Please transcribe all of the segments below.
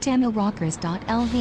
tamilrockers.lv.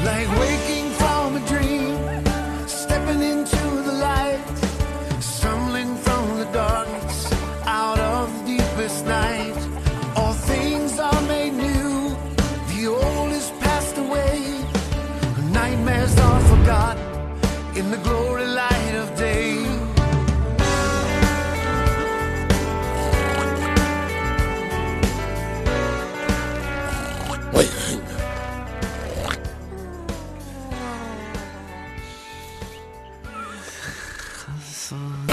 Like waking from a dream, stepping into the light, stumbling from the darkness, out of the deepest night. All things are made new, the old is passed away, nightmares are forgotten in the glory light of day.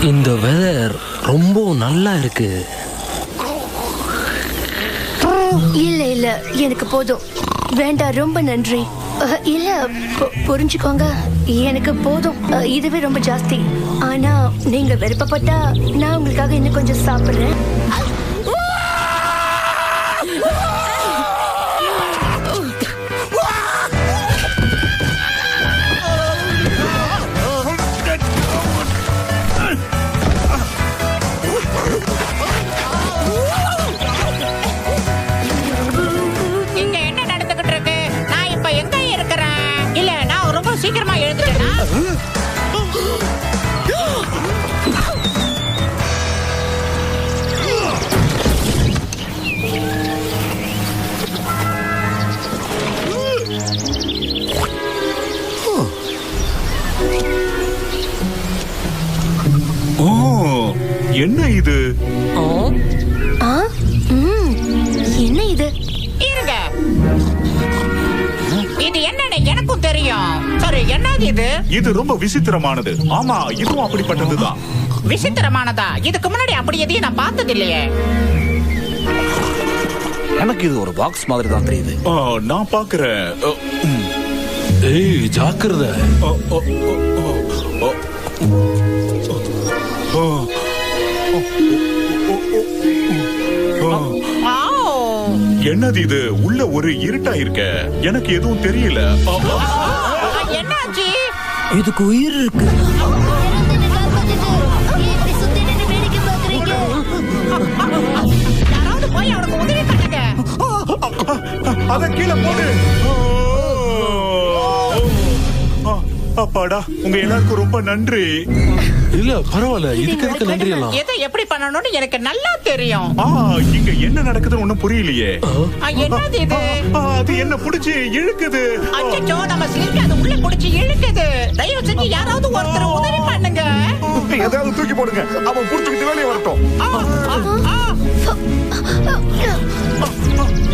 இந்த weather ரொம்ப நல்லா இருக்கு. இல்ல இல்ல எனக்கு போதும், வேண்டாம், ரொம்ப நன்றி. இல்ல புரிஞ்சுக்கோங்க, எனக்கு போதும், இதுவே ரொம்ப ஜாஸ்தி. ஆனா நீங்க விருப்பப்பட்டா நான் உங்களுக்காக இன்னும் கொஞ்சம் சாப்பிடுறேன். இங்க என்ன நடந்துகிட்டு இருக்கு? நான் இப்ப இவ்வளவு சீக்கிரமா எழுந்துட்டேனா? என்ன இது? என்ன இது? இருங்க, இது என்னன்னு எனக்கும் தெரியும். சரி, என்னது இது? இது ரொம்ப விசித்திரமானது. ஆமா, இதுவும் அப்படிப்பட்டதுதான். விசித்திரமானதா? இதுக்கு முன்னாடி அப்படி எதையும் நான் பார்த்தது இல்லையே. எனக்கு இது ஒரு பாக்ஸ் மாதிரி தான் தெரியுது. நான் பாக்குறேன். ஏய், ஜாக்கிரதை. என்னது இது? உள்ள ஒரு இருட்டா இருக்க. எனக்கு எதுவும் தெரியல. என்னாச்சு? இதுக்கு உயிர் இருக்கு. யாராவது போய் அவனுக்கு உதவி பண்ணுங்க. அத கீழே போடு. அப்பாடா, உங்க எல்லாருக்கும் ரொம்ப நன்றி. இல்ல பரவாயில்ல, இதுக்கு எதுக்கு நன்றி எல்லாம்? எதை எப்படி பண்ணணும்னு எனக்கு நல்லா தெரியும். இங்க என்ன நடக்குதுன்னு ஒண்ணும் புரியலையே. என்னது இது? அது என்ன புடிச்சு இழுக்குது. அச்சச்சோ, நம்ம ஸ்லிங் அது உள்ள புடிச்சு இழுக்குது. தயவு செஞ்சு யாராவது ஒருத்தர் உதவி பண்ணுங்க. ஏதாவது தூக்கி போடுங்க, அவன் புடிச்சுக்கிட்டு வெளியே வரட்டும்.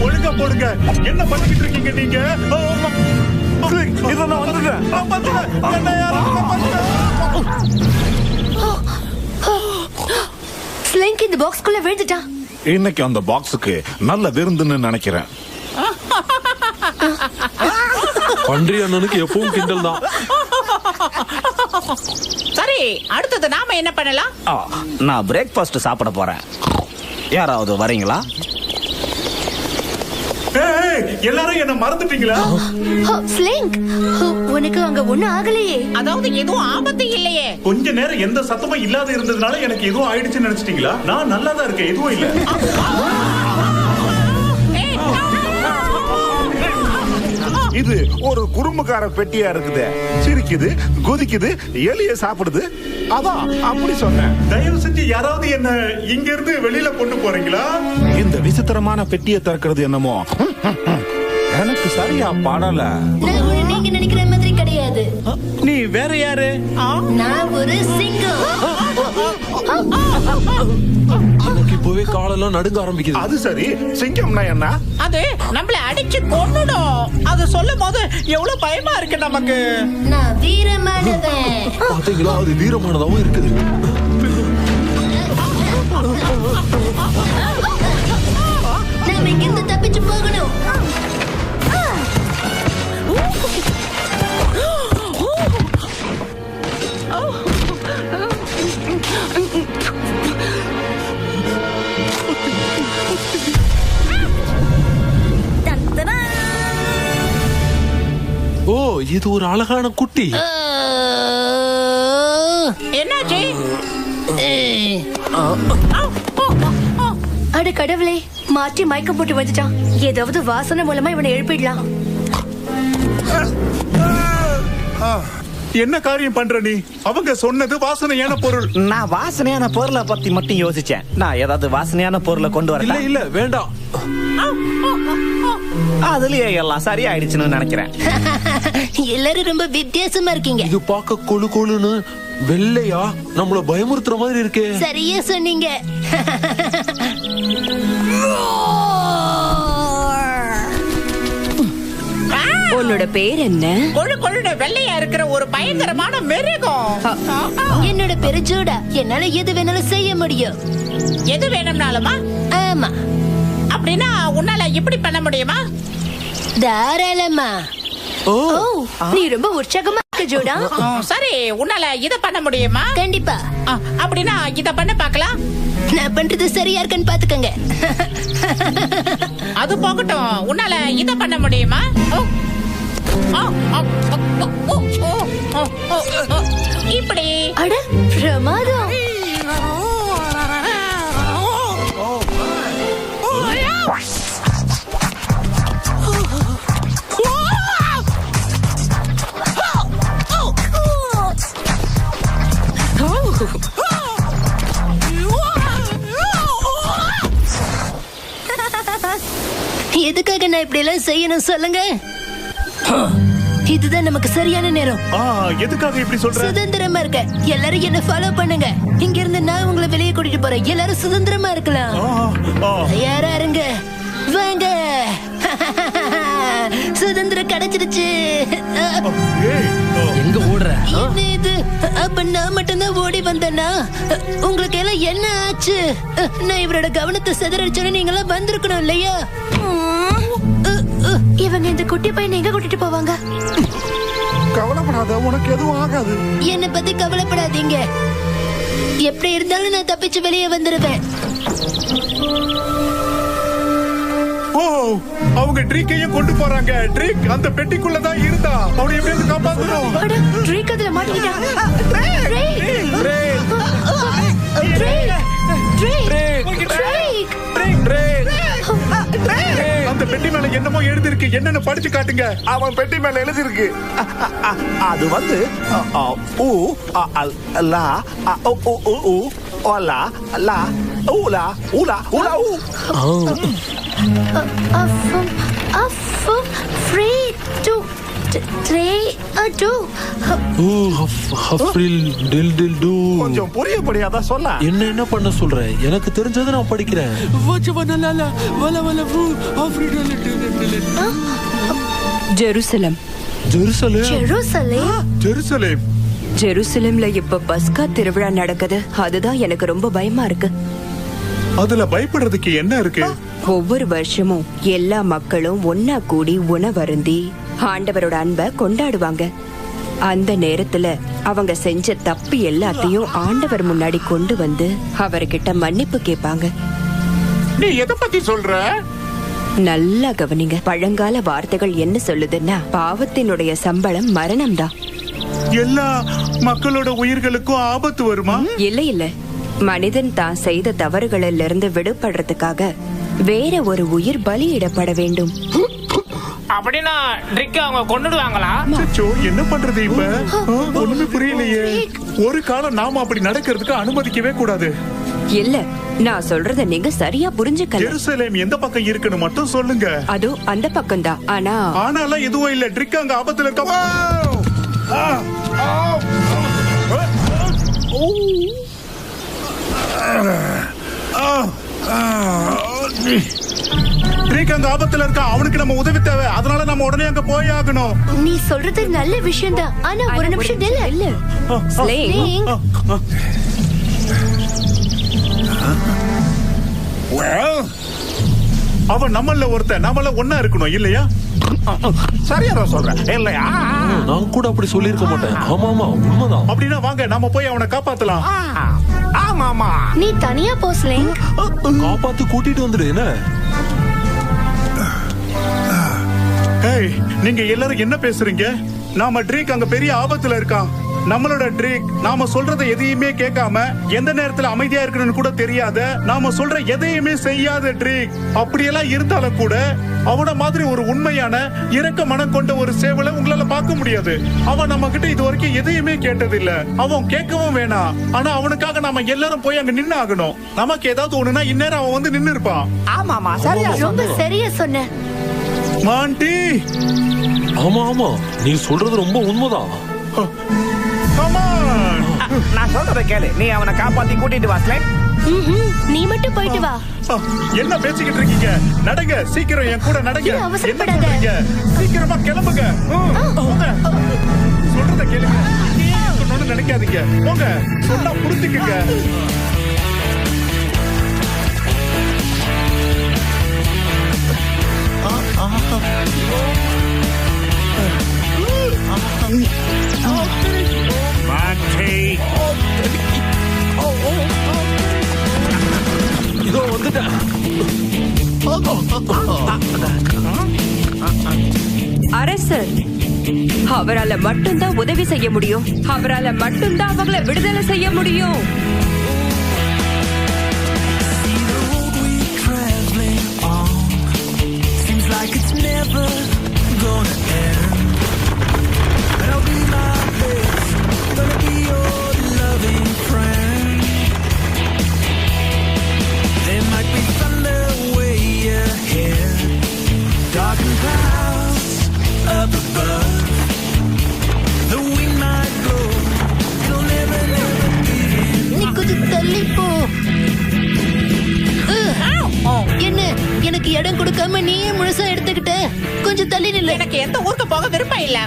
ஒழுங்கா போடுங்க. என்ன பண்ணிக்கிட்டு இருக்கீங்க நீங்க? இத நான் வந்துட்டேன். என்ன யாரும் ஸ்லிங்க் இந்த பாக்ஸ்க்குள்ள விழுந்துட்டான். இன்னைக்கு அந்த பாக்ஸுக்கு நல்ல விருந்துன்னு நினைக்கிறேன். பன்றி அண்ணனுக்கு எப்பவும் கிண்டல் தான். சரி, அடுத்தது நாம என்ன பண்ணலாம்? நான் பிரேக்ஃபாஸ்ட் சாப்பிட போறேன். யாராவது வரீங்களா? எல்லாரும் என்ன மறந்துட்டீங்களா? ஸ்லிங்க், உனக்கு அங்க ஒண்ணும் ஆகலையே? அதாவது எதுவும் ஆபத்து இல்லையே? கொஞ்ச நேரம் எந்த சத்தமும் இல்லாத இருந்ததுனால எனக்கு எதுவும் ஆயிடுச்சுன்னு நினைச்சிட்டீங்களா? நான் நல்லா தான் இருக்கேன், எதுவும் இல்ல. இது ஒரு குறும்புக்கார பெட்டியா இருக்குது. சிரிக்குது, குதிக்குது, எலிய சாப்பிடுது. அதான் அப்படி சொன்னேன். தயவு செஞ்சு யாராவது என்ன இங்க இருந்து வெளியில கொண்டு போறீங்களா? இந்த விசித்திரமான பெட்டியை திறக்கிறது என்னமோ எனக்கு சரியா படல. நீங்க நினைக்கிற மாதிரி கிடையாது. நீ வேற யாரு? நான் ஒரு சிங்கம். எனக்கு இப்பவே காலெல்லாம் நடுங்க ஆரம்பிக்குது. அது சரி, சிங்கம்னா என்ன? அது நம்மள அடிச்சு கொன்னுடும். அது சொல்லும் போது எவ்வளவு பயமா இருக்கு நமக்கு. நான் வீரமானவன். பாத்தீங்களா, அது வீரமானதாவும் இருக்குது. நாம இங்கிருந்து தப்பிச்சு போகணும். ஓ, இது ஒரு அழகான குட்டி. என்னாச்சு? அட கடவுளே, மாற்றி மயக்கம் போட்டு வந்துட்டான். ஏதாவது வாசனை மூலமா இவனை எழுப்பிடலாம். என்ன காரியம் பண்ற நீ? அவங்க சொன்னது வாசனையான பொருள். நான் வாசனையான பொருளை பத்தி மட்டும் யோசிச்சேன். நான் ஏதாவது வாசனையான பொருளை கொண்டு இல்ல வரல. இல்ல வேண்டாம். அதுலயே எல்லாம் சரியாயிடுச்சுன்னு நினைக்கிறேன். எல்லாரும் ரொம்ப வித்தியாசமா இருக்கீங்க. இது பார்க்க கொழு கொழுன்னு வெள்ளையா நம்மள பயமுறுத்துற மாதிரி இருக்கே. சரியா சொன்னீங்க. உன்னோட பேர் என்ன? கொழு கொழுட வெள்ளையா இருக்கிற ஒரு பயங்கரமான மிருகம். என்னோட பேரு ஜூடா. என்னால எது வேணாலும் செய்ய முடியும். எது வேணும்னாலுமா? ஆமா. அப்படின்னா உன்னால இப்படி பண்ண முடியுமா? தாராளமா. ஓ, நீ ரொம்ப உற்சாகமா இருக்க ஜூடா. சரி, உன்னால இத பண்ண முடியுமா? கண்டிப்பா. அப்படின்னா இத பண்ண பார்க்கலாம். நான் பண்றது சரியா இருக்கான்னு பாத்துக்கங்க. அது போகட்டும், உன்னால இத பண்ண முடியுமா? இப்படி. அட பிரமாதம். நான் இப்படி எல்லாம் செய்யணும் சொல்லுங்க? இதுதான் நமக்கு சரியான நேரம். எதுக்காக இப்படி சொல்ற? சுதந்திரமா இருக்க. எல்லாரும் என்ன ஃபாலோ பண்ணுங்க. இங்க இருந்து நான் உங்களை வெளியே கூட்டிட்டு போறேன். எல்லாரும் சுதந்திரமா இருக்கலாம். யாரா இருங்க, வாங்க. சுதந்திரம் கிடைச்சிருச்சு. எங்க ஓடுற? இது அப்ப நான் மட்டும்தான் ஓடி வந்தேன்னா உங்களுக்கு எல்லாம் என்ன ஆச்சு? நான் இவரோட கவனத்தை சிதறடிச்சோன்னு நீங்க எல்லாம் வந்திருக்கணும் இல்லையா? இவங்க இந்த குட்டி பையனை எங்க கூட்டிட்டு போவாங்க? கவலைப்படாத, உனக்கு எதுவும் ஆகாது. என்னை பத்தி கவலைப்படாதீங்க. எப்படி இருந்தாலும் நான் தப்பிச்சு வெளியே வந்துருவேன். அவங்க ட்ரீக்கையும் கொண்டு போறாங்க. ட்ரீக் அந்த பெட்டிக்குள்ளதான் இருந்தா. அவனை எப்படியாவது காப்பாத்தணும். ட்ரீக் அதுல மாட்டிக்கிட்டான். அந்த பெட்டி மேல என்னமோ எழுதிருக்கு. என்னன்னு படிச்சு காட்டுங்க. அவன் பெட்டி மேல எழுதிருக்கு. அது வந்து ஊ லா ஊ லா லா ஊலா ஊலா ஊலா ஊ. Free to கொஞ்சம் புரியபடியாதா சொல்ல. என்ன பண்ண சொல்ற? எனக்கு தெரிஞ்சதை நான் படிக்கிறேன். ஜெருசலம். ஜெருசலேம்ல இப்ப பஸ்கா திருவிழா நடக்குது. அதுதான் எனக்கு ரொம்ப பயமா இருக்கு. அதுல பயப்படுறதுக்கு என்ன இருக்கு? ஒவ்வொரு வருஷமும் எல்லா மக்களும் ஒன்னா கூடி உணவருந்தி ஆண்டவரோட அன்பை கொண்டாடுவாங்க. அந்த நேரத்துல அவங்க செஞ்ச தப்பு எல்லாத்தையும் ஆண்டவர் முன்னாடி கொண்டு வந்து அவர்கிட்ட மன்னிப்பு கேட்பாங்க. நீ எதை பத்தி சொல்ற? நல்லா கவனிங்க. பழங்கால வார்த்தைகள் என்ன சொல்லுதுன்னா, பாவத்தினுடைய சம்பளம் மரணம் தான். எல்லா மக்களோட உயிர்களுக்கும் ஆபத்து வருமா? இல்ல மனிதன் தான் செய்த தவறுகளில் இருந்து விடுபடுறதுக்காக வேற ஒரு உயிர் பலியிடப்பட வேண்டும். அப்படின்னா ட்ரிக் அவங்க கொன்னுடுவாங்களா? என்ன பண்றது இப்ப? ஒண்ணுமே புரியலையே. ஒரு காலம் நாம அப்படி நடக்கிறதுக்கு அனுமதிக்கவே கூடாது. இல்ல, நான் சொல்றத நீங்க சரியா புரிஞ்சுக்கல. ஜெருசலேம் எந்த பக்கம் இருக்குன்னு மட்டும் சொல்லுங்க. அது அந்த பக்கம் தான். ஆனாலும் எதுவும் இல்ல. ட்ரிக் அங்க ஆபத்துல இருக்க. ட்ரிக் அங்க ஆபத்துல இருக்கா. அவனுக்கு நம்ம உதவி தேவை. அதனால நம்ம உடனே அங்க போய் ஆகணும். நீ சொல்றது நல்ல விஷயம் தான். ஆனா ஒரு நிமிஷம் இல்ல. அவன் நம்மள ஒருத்தன். நம்மள ஒன்னா இருக்கணும் இல்லையா? சரியா சொல்றேன் இல்லையா? நான் கூட அப்படி சொல்லிருக்க மாட்டேன். ஆமா உண்மைதான். அப்படின்னா வாங்க நாம போய் அவனை காப்பாத்தலாம். ஆமாமா. நீ தனியா போஸ்லிங். காப்பாத்து கூட்டிட்டு வந்துடு. என்ன நீங்க எல்லாரும் என்ன பேசுறீங்க? நாம ட்ரீக் அங்க பெரிய ஆபத்துல இருக்கான். நம்மளோட ட்ரீக் நாம சொல்றதை எதையுமே கேட்காம எந்த நேரத்துல அமைதியா இருக்கணும்னு கூட தெரியாத, நாம சொல்ற எதையுமே செய்யாத ட்ரீக். அப்படியெல்லாம் இருந்தாலும் கூட அவன மாதிரி ஒரு உண்மையான இரக்க மனம் கொண்ட ஒரு சேவலை உங்களால பார்க்க முடியாது. அவன் நம்ம கிட்ட இது வரைக்கும் எதையுமே கேட்டது இல்ல. அவன் கேட்கவும் வேணாம். ஆனா அவனுக்காக நாம எல்லாரும் போய் அங்க நின்னு ஆகணும். நமக்கு ஏதாவது ஒண்ணுனா இந்நேரம் அவன் வந்து நின்னு இருப்பான். ஆமாமா, சரியா ரொம்ப சரியா சொன்ன மாண்டி. ஆமா நீ சொல்றது ரொம்ப உண்மைதான். நான் சொல்றத கேளு. நீ அவனை காப்பாத்தி கூட்டிட்டு வாஸ்லே. நீ மட்டும் போயிட்டு வா. என்ன பேசிக்கிட்டு இருக்கீங்க? நடங்க, சீக்கிரம் என் கூட நடங்க. அவசரப்படாத. சீக்கிரமா கிளம்புங்க. சொல்றத கேளுங்க. நினைக்காதீங்க. போங்க, சொன்னா புரிஞ்சுக்குங்க. இதோ வந்துட்டேன். அரசர் அவரால மட்டும்தான் உதவி செய்ய முடியும். அவரால மட்டும்தான் அவங்களை விடுதலை செய்ய முடியும். போக விருப்பம் இல்ல.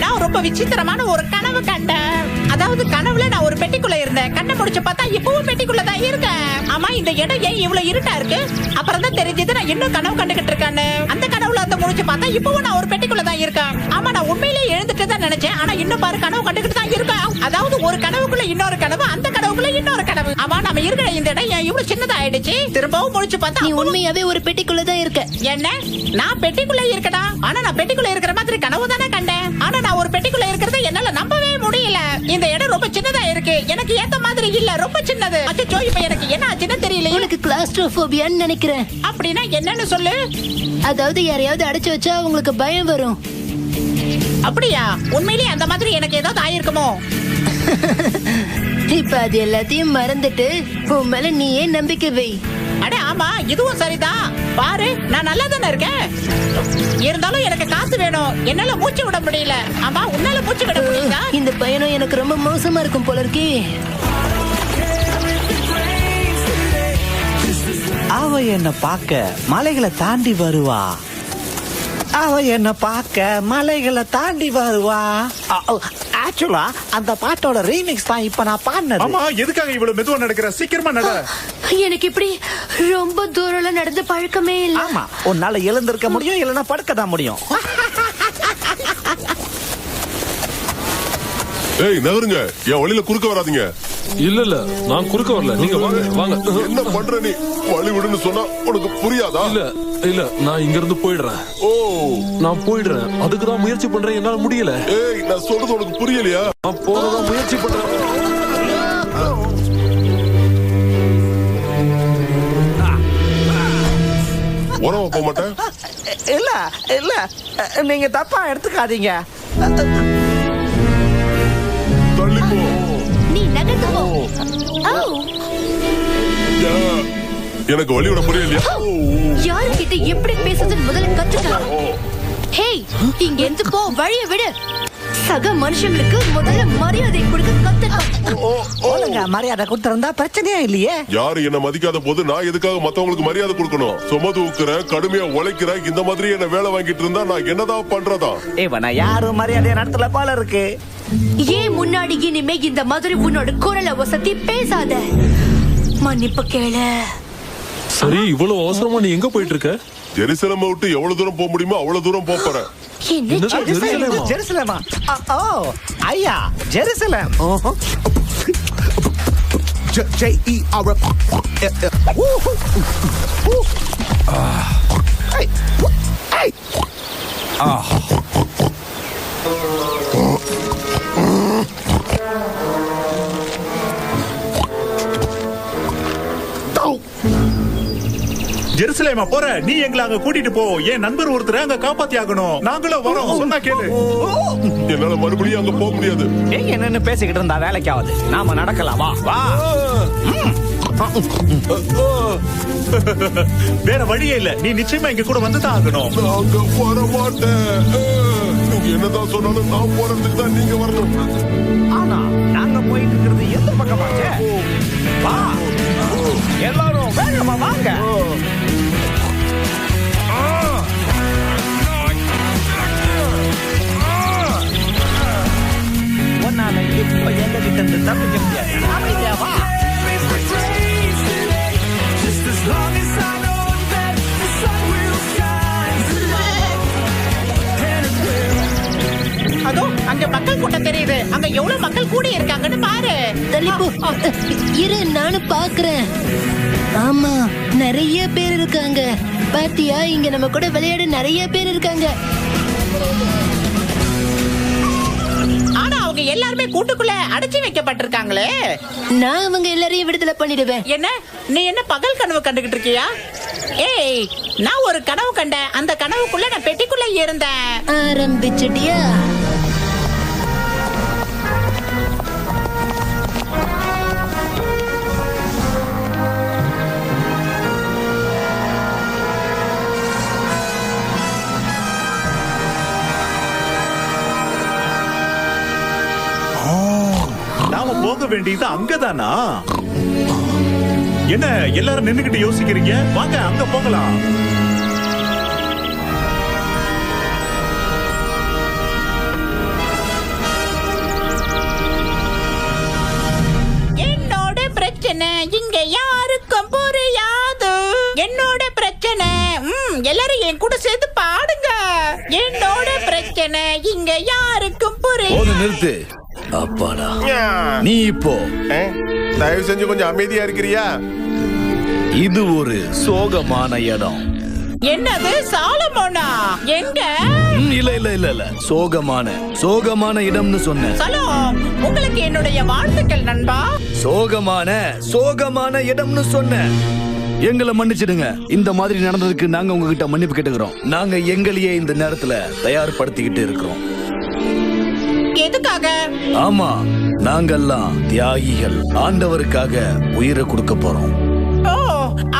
நான் ரொம்ப விசித்திரமான ஒரு கனவு கண்டேன். அதாவது கனவுல நான் ஒரு பெட்டிக்குள்ள இருந்தேன். கண்ணை முடிச்சு பார்த்தா இப்பவும் பெட்டிக்குள்ள தான் இருக்கேன். ஆமா, இந்த இடம் ஏன் இவ்வளவு இருட்டா இருக்கு? அப்புறம் தான் தெரிஞ்சது நான் இன்னும் கனவு கண்டுகிட்டு இருக்கேன்னு. அந்த கனவுல அந்த முடிச்சு பார்த்தா இப்பவும் நான் ஒரு பெட்டிக்குள்ள தான் இருக்கேன். ஆமா, நான் உண்மையிலேயே எழுந்துட்டு தான் நினைச்சேன். ஆனா இன்னும் பாரு கனவு கண்டுகிட்டு தான் இருக்கேன். அதாவது ஒரு கனவுக்குள்ள இன்னொரு கனவு, அந்த கனவுக்குள்ள இன்னொரு கனவு. ஆமா, நம்ம இருக்கிற இந்த இடம் ஏன் இவ்வளவு சின்னதா ஆயிடுச்சு? திரும்பவும் முடிச்சு பார்த்தா நீ உண்மையாவே ஒரு பெட்டிக்குள்ள தான் இருக்க. என்ன? நான் பெட்டிக்குள்ள இருக்கடா? ஆனா நான் பெட்டிக்குள்ள இருக்கிற மாதிரி கனவு தானே கண்டேன். ஆனா நான் ஒரு பெட்டிக்குள்ள இருக்கிறத என்னால நம்பவே முடியல. இந்த இடம் ரொம்ப சின்னதா இருக்கு. எனக்கு ஏத்த மாதிரி இல்ல, ரொம்ப சின்னது. அச்சோ, இப்ப எனக்கு என்ன ஆச்சுன்னு தெரியல. உனக்கு கிளாஸ்ட்ரோபோபியான்னு நினைக்கிறேன். அப்படின்னா என்னன்னு சொல்லு. அதாவது யாரையாவது அடைச்சு வச்சா உங்களுக்கு பயம் வரும். அப்படியா? உண்மையிலேயே அந்த மாதிரி எனக்கு ஏதாவது ஆயிருக்குமோ? இப்ப அது எல்லாத்தையும் மறந்துட்டு உன் மேல நீயே நம்பிக்கை வை. அட ஆமா, இதுவும் சரிதான். பாரு, நான் நல்லா தானே இருக்கேன். இருந்தாலும் எனக்கு காசு வேணும். என்னால மூச்சு விட முடியல. ஆமா, உன்னால மூச்சு விட முடியல. இந்த பயணம் எனக்கு ரொம்ப மோசமா இருக்கும் போல இருக்கே. அவ என்ன பார்க்க மலைகளை தாண்டி வருவா. அவ என்ன பார்க்க மலைகளை தாண்டி வருவா. ஆக்சுவலா அந்த பாட்டோட ரீமிக்ஸ் தான் இப்ப நான் பாடினது. ஆமா, எதுக்காக இவ்வளவு மெதுவா நடக்கிற? சீக்கிரமா நட. எனக்கு இப்படி ரொம்ப தூரம் நடந்து பழக்கமே இல்ல. ஆமா, உன்னால எழுந்திருக்க முடியும், இல்லைன்னா படுக்க தான் முடியும். ஏய், நகருங்க. என் வழியில குறுக்க வராதீங்க. இல்ல நான் குறுக்க வரல, நீங்க வாங்க வாங்க. என்ன பண்ற நீ? வழி விடுன்னு சொன்னா உனக்கு புரியாதா? இல்ல நான் இங்க இருந்து போயிடுறேன். ஓ, நான் போயிடுறேன். அதுக்குதான் முயற்சி பண்றேன், என்னால முடியல. ஏய், நான் சொல்றது உனக்கு புரியலையா? நான் போறதான் முயற்சி பண்றேன். உறவ போக மாட்டேன். இல்ல இல்ல, நீங்க தப்பா எடுத்துக்காதீங்க. தள்ளி போ. நீ நகர்ந்து போ. எனக்கு வழி விட புரியலையா? யாருக்கிட்ட எப்படி பேசுறதுன்னு முதல்ல கத்துக்கலாம். ஹேய், இங்க இருந்து போ, வழிய விடு. சக மனுஷங்களுக்கு முதல்ல மரியாதை கொடுக்க கத்துக்கலாம். மரியாதை கொடுத்திருந்தா பிரச்சனையே இல்லையே. யாரு என்ன மதிக்காத போது நான் எதுக்காக மத்தவங்களுக்கு மரியாதை கொடுக்கணும்? சும தூக்குறேன், கடுமையா உழைக்கிறேன், இந்த மாதிரி என்ன வேலை வாங்கிட்டு இருந்தா நான் என்னதான் பண்றதா? இவனை யாரும் மரியாதை நடத்தல போல இருக்கு. ஏன் முன்னாடி இனிமே இந்த மாதிரி உன்னோட குரலை வசதி பேசாத. மன்னிப்பு கேளு. சரி, இவ்வளவு அவசரமா நீ எங்க போயிட்டு இருக்க? ஜெருசலேமை விட்டு எவ்வளவு தூரம் போக முடியுமோ அவ்வளவு தூரம் போறேன். ஜெருசலேமா? ஓ ஐயா, ஜெருசலேம். ஜெருசலேமா போற? நீ எங்களை அங்க கூட்டிட்டு போ. என் நண்பர் ஒருத்தர் அங்க காப்பாத்தி ஆகணும். நாங்களும் வரோம். சொன்னா கேளு. என்னால மறுபடியும் அங்க போக முடியாது. எங்க என்னன்னு பேசிக்கிட்டு இருந்தா வேலைக்காவது. நாம நடக்கலாம். வா வா. வேற வழியே இல்ல. நீ நிச்சயமா இங்க கூட வந்துதான் ஆகணும். நாங்க வர மாட்டேன். நீங்க என்னதான் சொன்னாலும் நான் போறதுக்கு தான் நீங்க வரணும். ஆனா நாங்க போயிட்டு இருக்கிறது எந்த பக்கமாச்சே? வா எல்லாரும் வேகமா வாங்க. ஒன்னால இப்ப எங்க கிட்ட இருந்து தப்பிக்க முடியாது. அப்படியா? வா. அதோ அங்க மக்கள் கூட்டம் தெரியுது. அங்க எவ்வளவு மக்கள் கூடி இருக்காங்கன்னு பாரு. இரு, நானும் பாக்குறேன். ஆமா, நிறைய பேர் இருக்காங்க. பாத்தியா, இங்க நம்ம கூட விளையாட நிறைய பேர் இருக்காங்க. ஆனா அவங்க எல்லாருமே கூட்டுக்குள்ள அடைச்சி வைக்கப்பட்டிருக்காங்களே. நான் அவங்க எல்லாரையும் விடுதலை பண்ணிடுவேன். என்ன? நீ என்ன பகல் கனவு கண்டுகிட்டு இருக்கியா? ஏய், நான் ஒரு கனவு கண்டேன். அந்த கனவுக்குள்ள நான் பெட்டிக்குள்ள இருந்தேன். ஆரம்பிச்சிட்டியா? நாம போக வேண்டியது அங்கதானா? என்ன எல்லாரும் நின்னுகிட்டு யோசிக்கிறீங்க? வாங்க அங்க போகலாம். இங்க யாருக்கும் புரியாது. என்னோட பிரச்சனை எல்லாரும் என் கூட சேர்ந்து பாடுங்க. என்னோட பிரச்சனை இங்க யாருக்கும் புரியாது. நிறுத்து. அப்பாடா, நீ இப்போ தயவு செஞ்சு கொஞ்சம் அமைதியா இருக்கிறியா? இது ஒரு சோகமான இடம். என்னது சாலமோனா? எங்க? இல்ல சோகமான இடம்னு சொன்னேன். சலாம், உங்களுக்கு என்னுடைய வாழ்த்துக்கள் நண்பா. சோகமான இடம்னு சொன்னேன். எங்களை மன்னிச்சிடுங்க. இந்த மாதிரி நடந்ததுக்கு நாங்க உங்ககிட்ட மன்னிப்பு கேட்டுக்கிறோம். நாங்க எங்களையே இந்த நேரத்துல தயார்படுத்திக்கிட்டு இருக்கிறோம். எதுக்காக? ஆமா, நாங்கெல்லாம் தியாகிகள். ஆண்டவருக்காக உயிரை கொடுக்க போறோம். ஓ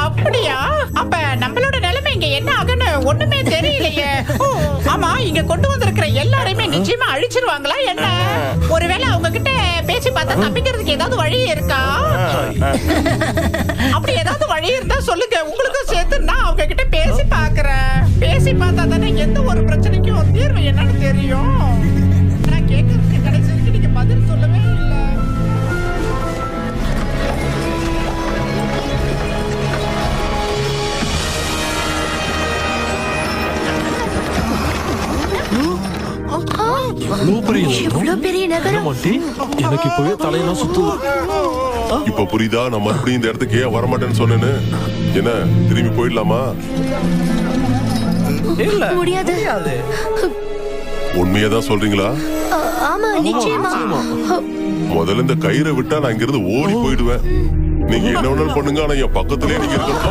அப்படியா? அப்ப நம்மளோட நிலைமை இங்க என்ன ஆகுன்னு ஒண்ணுமே தெரியலையே. ஆமா, இங்க கொண்டு வந்திருக்கிற எல்லாரையுமே நிச்சயமா அழிச்சிருவாங்களா என்ன? ஒருவேளை அவங்க கிட்ட பேசி பார்த்தா தப்பிக்கிறதுக்கு ஏதாவது வழி இருக்கா? அப்படி ஏதாவது வழி இருந்தா சொல்லுங்க. உங்களுக்கும் சேர்த்து நான் அவங்க கிட்ட பேசி பாக்குறேன். பேசி பார்த்தா தானே எந்த ஒரு பிரச்சனைக்கும் ஒரு தீர்வு என்னன்னு தெரியும். நான் கேட்கறதுக்கு கடைசிக்கு நீங்க பதில் சொல்லவே இல்லை. பெரிய நகரம். எனக்கு இப்பவே தலையெல்லாம் சுத்துது. இப்ப புரியுதா நான் மறுபடியும் இந்த இடத்துக்கு ஏன் வரமாட்டேன்னு சொன்னேன்னு? என்ன திரும்பி போயிடலாமா? முடியாது. உண்மையதான் சொல்றீங்களா? ஆமா, நிச்சயமா. முதல்ல இந்த கயிறை விட்டா நான் இங்க இருந்து ஓடி போயிடுவேன். நீங்க என்ன வேணாலும் பண்ணுங்க, ஆனா என் பக்கத்திலே நீங்க இருக்கணும்.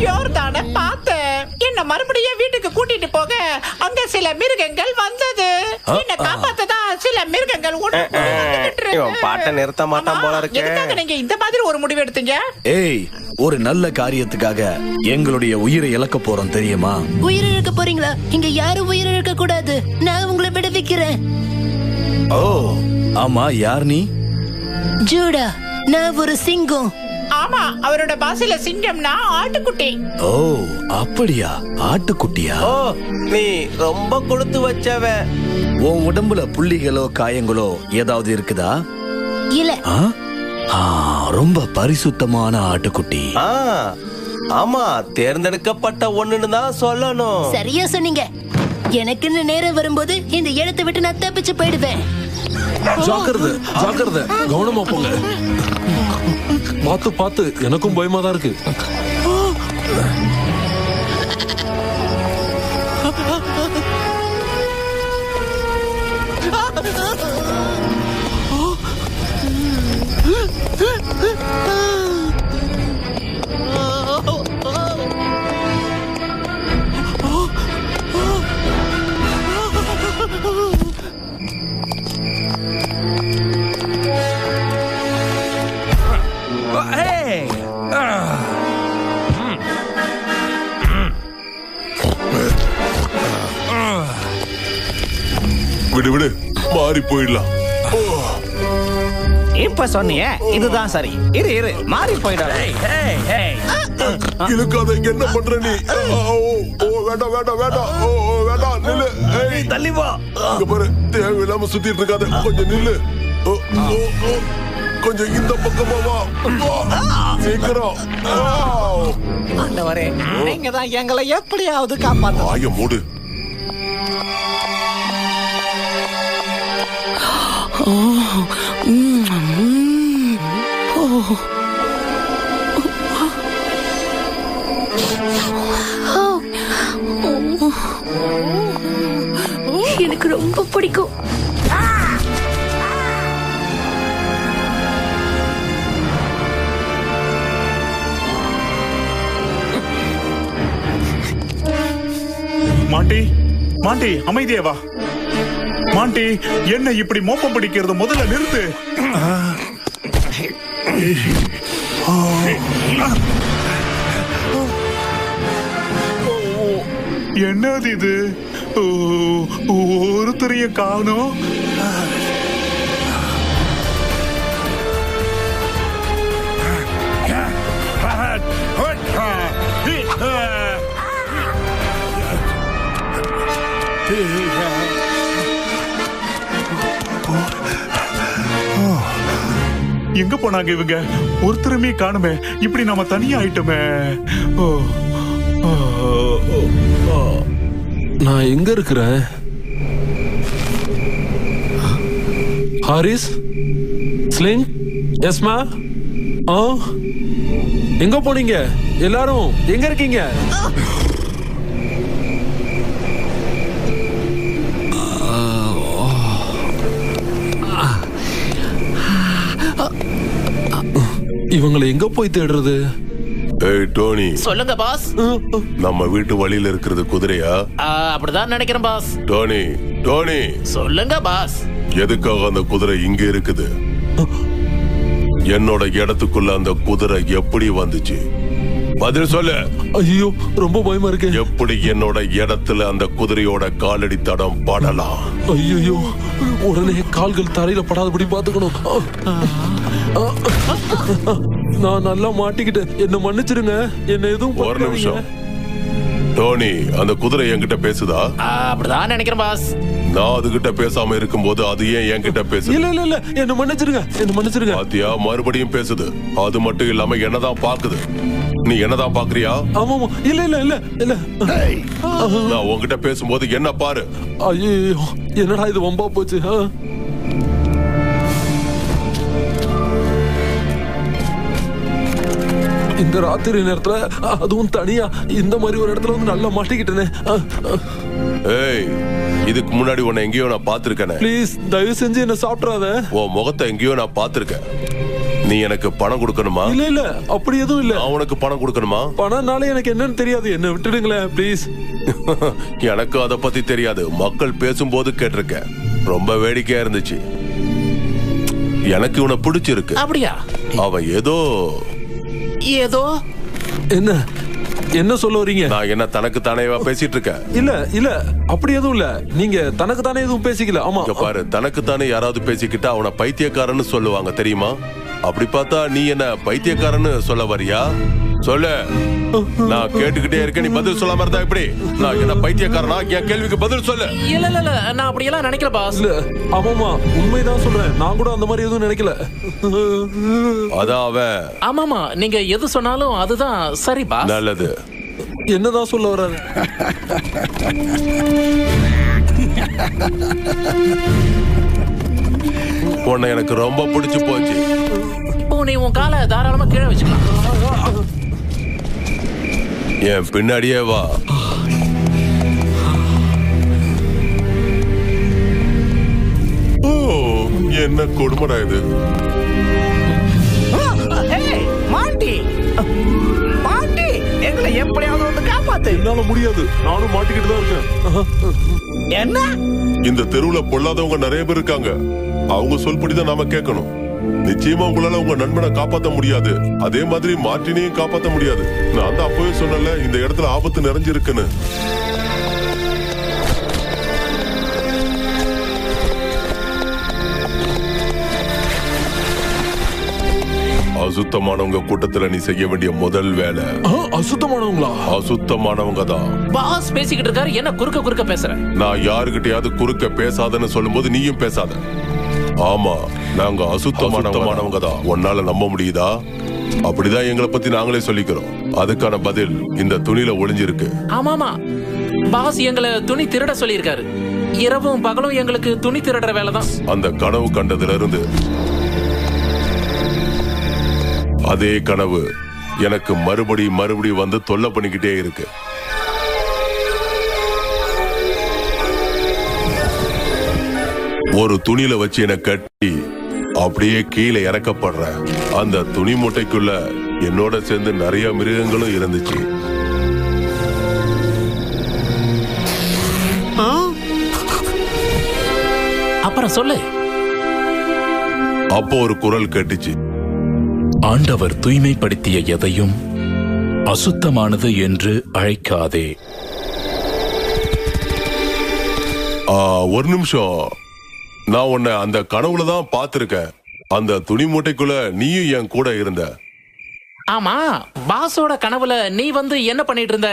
யோர்தான பார்த்தேன். என்ன மறுபடியும் வீட்டுக்கு கூட்டிட்டு போக அங்க சில மிருகங்கள் வந்தது. என்ன காப்பாத்ததா சில மிருகங்கள் பாட்டை நிறுத்த மாட்டான் போல இருக்கு. எதுக்காக நீங்க இந்த மாதிரி ஒரு முடிவு எடுத்தீங்க? ஏய், ஒரு நல்ல காரியத்துக்காக எங்களுடைய உயிரை இழக்க போறோம் தெரியுமா? உயிர் இழக்க போறீங்களா? இங்க யாரும் உயிர் இழக்க கூடாது. நான் உங்களை விடுவிக்கிறேன். ஓ ஆமா, யார் நீ? ஜூடா, நான் ஒரு சிங்கம். ஆமா, அவரோட பாசையில சிங்கம்னா ஆட்டுக்குட்டி. ஓ அப்படியா? ஆட்டுக்குட்டியா? ஓ, நீ ரொம்ப கொடுத்து வச்சவ. உன் உடம்புல புள்ளிகளோ காயங்களோ ஏதாவது இருக்குதா? இல்ல. ரொம்ப பரிசுத்தமான ஆட்டுக்குட்டி. ஆமா, தேர்ந்தெடுக்கப்பட்ட ஒண்ணுன்னு தான் சொல்லணும். சரியா சொன்னீங்க. எனக்குன்னு நேரம் வரும்போது இந்த இடத்தை விட்டு நான் தப்பிச்சு போயிடுவேன். ஜாக்கிரதை, கவனமா போங்க. பார்த்து எனக்கும் பயமா தான் இருக்கு. விடு, மாறி போயிடலாம். இப்ப சொன்னியே, இதுதான் சரி. இரு மாறி போயிடாத. இழுக்காத. என்ன பண்ற நீ? வேண்டாம், நில்லு. தள்ளி வா. இங்க பாரு, தேவையில்லாம சுத்திட்டு இருக்காத. கொஞ்சம் நில்லு. கொஞ்சம் இந்த பக்கமா வா. சீக்கிரம். ஆண்டவரே, நீங்க தான் எங்களை எப்படியாவது காப்பாத்து. வாய மூடு. எனக்கு ரொம்ப பிடிக்கும். மாண்டி, அமைதியே வா. மாண்டி, என்ன இப்படி மோப்பம் பிடிக்கிறது முதல்ல நிறுத்து. என்னது இது? ஒருத்தரைய காணோம். எங்க போனாங்க இவங்க? ஒருத்தருமே காணுமே. இப்படி நாம தனியா ஆயிட்டோமே. ஓ, ஓ, ஓ. நான் எங்க இருக்கிறேன்? ஹாரிஸ், ஸ்லிங், எஸ்மா, எங்க போனீங்க? எல்லாரும் எங்க இருக்கீங்க? இவங்களை எங்க போய் தேடுறது? ஏய் டோனி, சொல்லுங்க பாஸ். நம்ம வீட்டு வழியில இருக்கிறது குதிரையா? அப்படிதான் நினைக்கிறேன் பாஸ். டோனி, டோனி, சொல்லுங்க பாஸ். எதுக்காக அந்த குதிரை இங்க இருக்குது? என்னோட இடத்துக்குள்ள அந்த குதிரை எப்படி வந்துச்சு? பதில் சொல்லு. ஐயோ, ரொம்ப பயமா இருக்கு. எப்படி என்னோட இடத்துல அந்த குதிரையோட காலடி தடம் படலாம்? ஐயோ, உடனே கால்கள் தரையில படாதபடி பாத்துக்கணும். நான் நல்லா மாட்டிக்கிட்டேன். என்ன மன்னிச்சிருங்க. என்ன எதுவும் ஒரு நிமிஷம். டோனி, அந்த குதிரை என்கிட்ட பேசுதா? அப்படிதான் நினைக்கிறேன் பாஸ். நான் அதுகிட்ட பேசாம இருக்கும்போது அது ஏன் என்கிட்ட பேசுது? இல்ல இல்ல இல்ல, என்ன மன்னிச்சிருங்க, என்ன மன்னிச்சிருங்க. பாத்தியா, மறுபடியும் பேசுது. அது மட்டும் இல்லாம என்னதான் பாக்குது. நீ என்னதான் பாக்குறியா? ஆமாமா. இல்ல இல்ல இல்ல இல்ல, நான் உன்கிட்ட பேசும்போது என்ன பாரு. ஐயோ, என்னடா இது வம்பா போச்சு. இந்த ராத்திரி நேரத்துல, அதுவும் தனியா இந்த மாதிரி ஒரு இடத்துல வந்து நல்லா மாட்டிக்கிட்டேனே. ஏய், இதுக்கு முன்னாடி உன்னை எங்கேயோ நான் பாத்திருக்கேனே. ப்ளீஸ் தயவு செஞ்சு என்ன சாப்பிடாத. உன் முகத்தை எங்கேயோ நான் பாத்திருக்கேன். நீ எனக்கு பணம் கொடுக்கணுமா? இல்ல இல்ல, அப்படி எதுவும் இல்ல. அவனுக்கு பணம் கொடுக்கணுமா? பணம்னாலே எனக்கு என்னன்னு தெரியாது. என்ன விட்டுடுங்களேன் ப்ளீஸ். எனக்கு அத பத்தி தெரியாது. மக்கள் பேசும்போது கேட்டிருக்கேன். ரொம்ப வேடிக்கையா இருந்துச்சு. எனக்கு இவனை பிடிச்சிருக்கு. அப்படியா? அவன் ஏதோ என்ன என்ன சொல்ல வரீங்க? நான் என்ன தனக்கு தானே பேசிட்டு இருக்கேன்? இல்ல இல்ல, அப்படி எதுவும் இல்ல. நீங்க தனக்கு தானே எதுவும் பேசிக்கல. ஆமா பாரு, தனக்கு தானே யாராவது பேசிக்கிட்டா அவனை பைத்தியக்காரன்னு சொல்லுவாங்க தெரியுமா? அப்படி பார்த்தா நீ என்ன பைத்தியக்காரன்னு சொல்ல வரியா? சொல்லு. நான் கேட்டுக்கிட்டே இருக்கேன், நீ பதில் சொல்லாம இருந்தா எப்படி? நான் என்ன பைத்தியக்காரனா? என் கேள்விக்கு பதில் சொல்லு. இல்ல இல்ல இல்ல, நான் அப்படியெல்லாம் நினைக்கல பாஸ். இல்ல, ஆமாமா, உண்மைதான் சொல்றேன். நான் கூட அந்த மாதிரி எதுவும் நினைக்கல. அதான் அவன். ஆமாமா, நீங்க எது சொன்னாலும் அதுதான் சரி பாஸ். நல்லது. என்னதான் சொல்ல வர்றாரு? உன்னை எனக்கு ரொம்ப பிடிச்சு போச்சு. நீ உன் காலை தாராளமா கீழே வச்சுக்கலாம். என் பின்னாடியே வா. ஓ, என்ன கொடுமடா இது. மாட்டி மாட்டி, எங்களை எப்படியாவது வந்து காப்பாத்து. என்னால முடியாது, நானும் மாட்டிக்கிட்டு தான் இருக்கேன். என்ன? இந்த தெருவுல பொல்லாதவங்க நிறைய பேர் இருக்காங்க. அவங்க சொல்படிதான் நாம கேட்கணும். நிச்சயமா உங்களால உங்க நண்பனை காப்பாற்ற முடியாது. அதே மாதிரி மார்ட்டினையும் காப்பாற்ற முடியாது. நான் தான் அப்பவே சொன்னல, இந்த இடத்துல ஆபத்து நிறைஞ்சிருக்குன்னு. அசுத்தமானவங்க கூட்டத்துல நீ செய்ய வேண்டிய முதல் வேலை. அசுத்தமானவங்களா? அசுத்தமானவங்க தான். பாஸ் பேசிக்கிட்டு இருக்காரு, என்ன குறுக்க பேசுற? நான் யாருகிட்டயாவது குறுக்க பேசாதன்னு சொல்லும்போது நீயும் பேசாத. ஆமா, நாங்க அசுத்தமானவங்க தான். உன்னால நம்ப முடியுதா? அப்படிதான் எங்களை பத்தி நாங்களே சொல்லிக்கிறோம். அதுக்கான பதில் இந்த துணியில ஒளிஞ்சிருக்கு. ஆமாமா, பாஸ் எங்களை துணி திருட சொல்லியிருக்காரு. இரவும் பகலும் எங்களுக்கு துணி திருடுற வேலை தான். அந்த கனவு கண்டதுல இருந்து அதே கனவு எனக்கு மறுபடி வந்து தொல்லை பண்ணிக்கிட்டே இருக்கு. ஒரு துணியில வச்சு என கட்டி அப்படியே கீழே இறக்கப்படுற அந்த துணி மூட்டைக்குள்ள என்னோட சேர்ந்து நிறைய மிருகங்களும் இருந்துச்சு. அப்புறம் சொல்லு. அப்போ ஒரு குரல் கேட்டுச்சு. ஆண்டவர் தூய்மைப்படுத்திய எதையும் அசுத்தமானது என்று அழைக்காதே. ஒரு நிமிஷம், நான் உன்னை அந்த கனவுல தான் பார்த்திருக்கேன். அந்த துணி மூட்டைக்குள்ள நீயும் என் கூட இருந்த. ஆமா, பாஸோட கனவுல நீ வந்து என்ன பண்ணிட்டு இருந்த?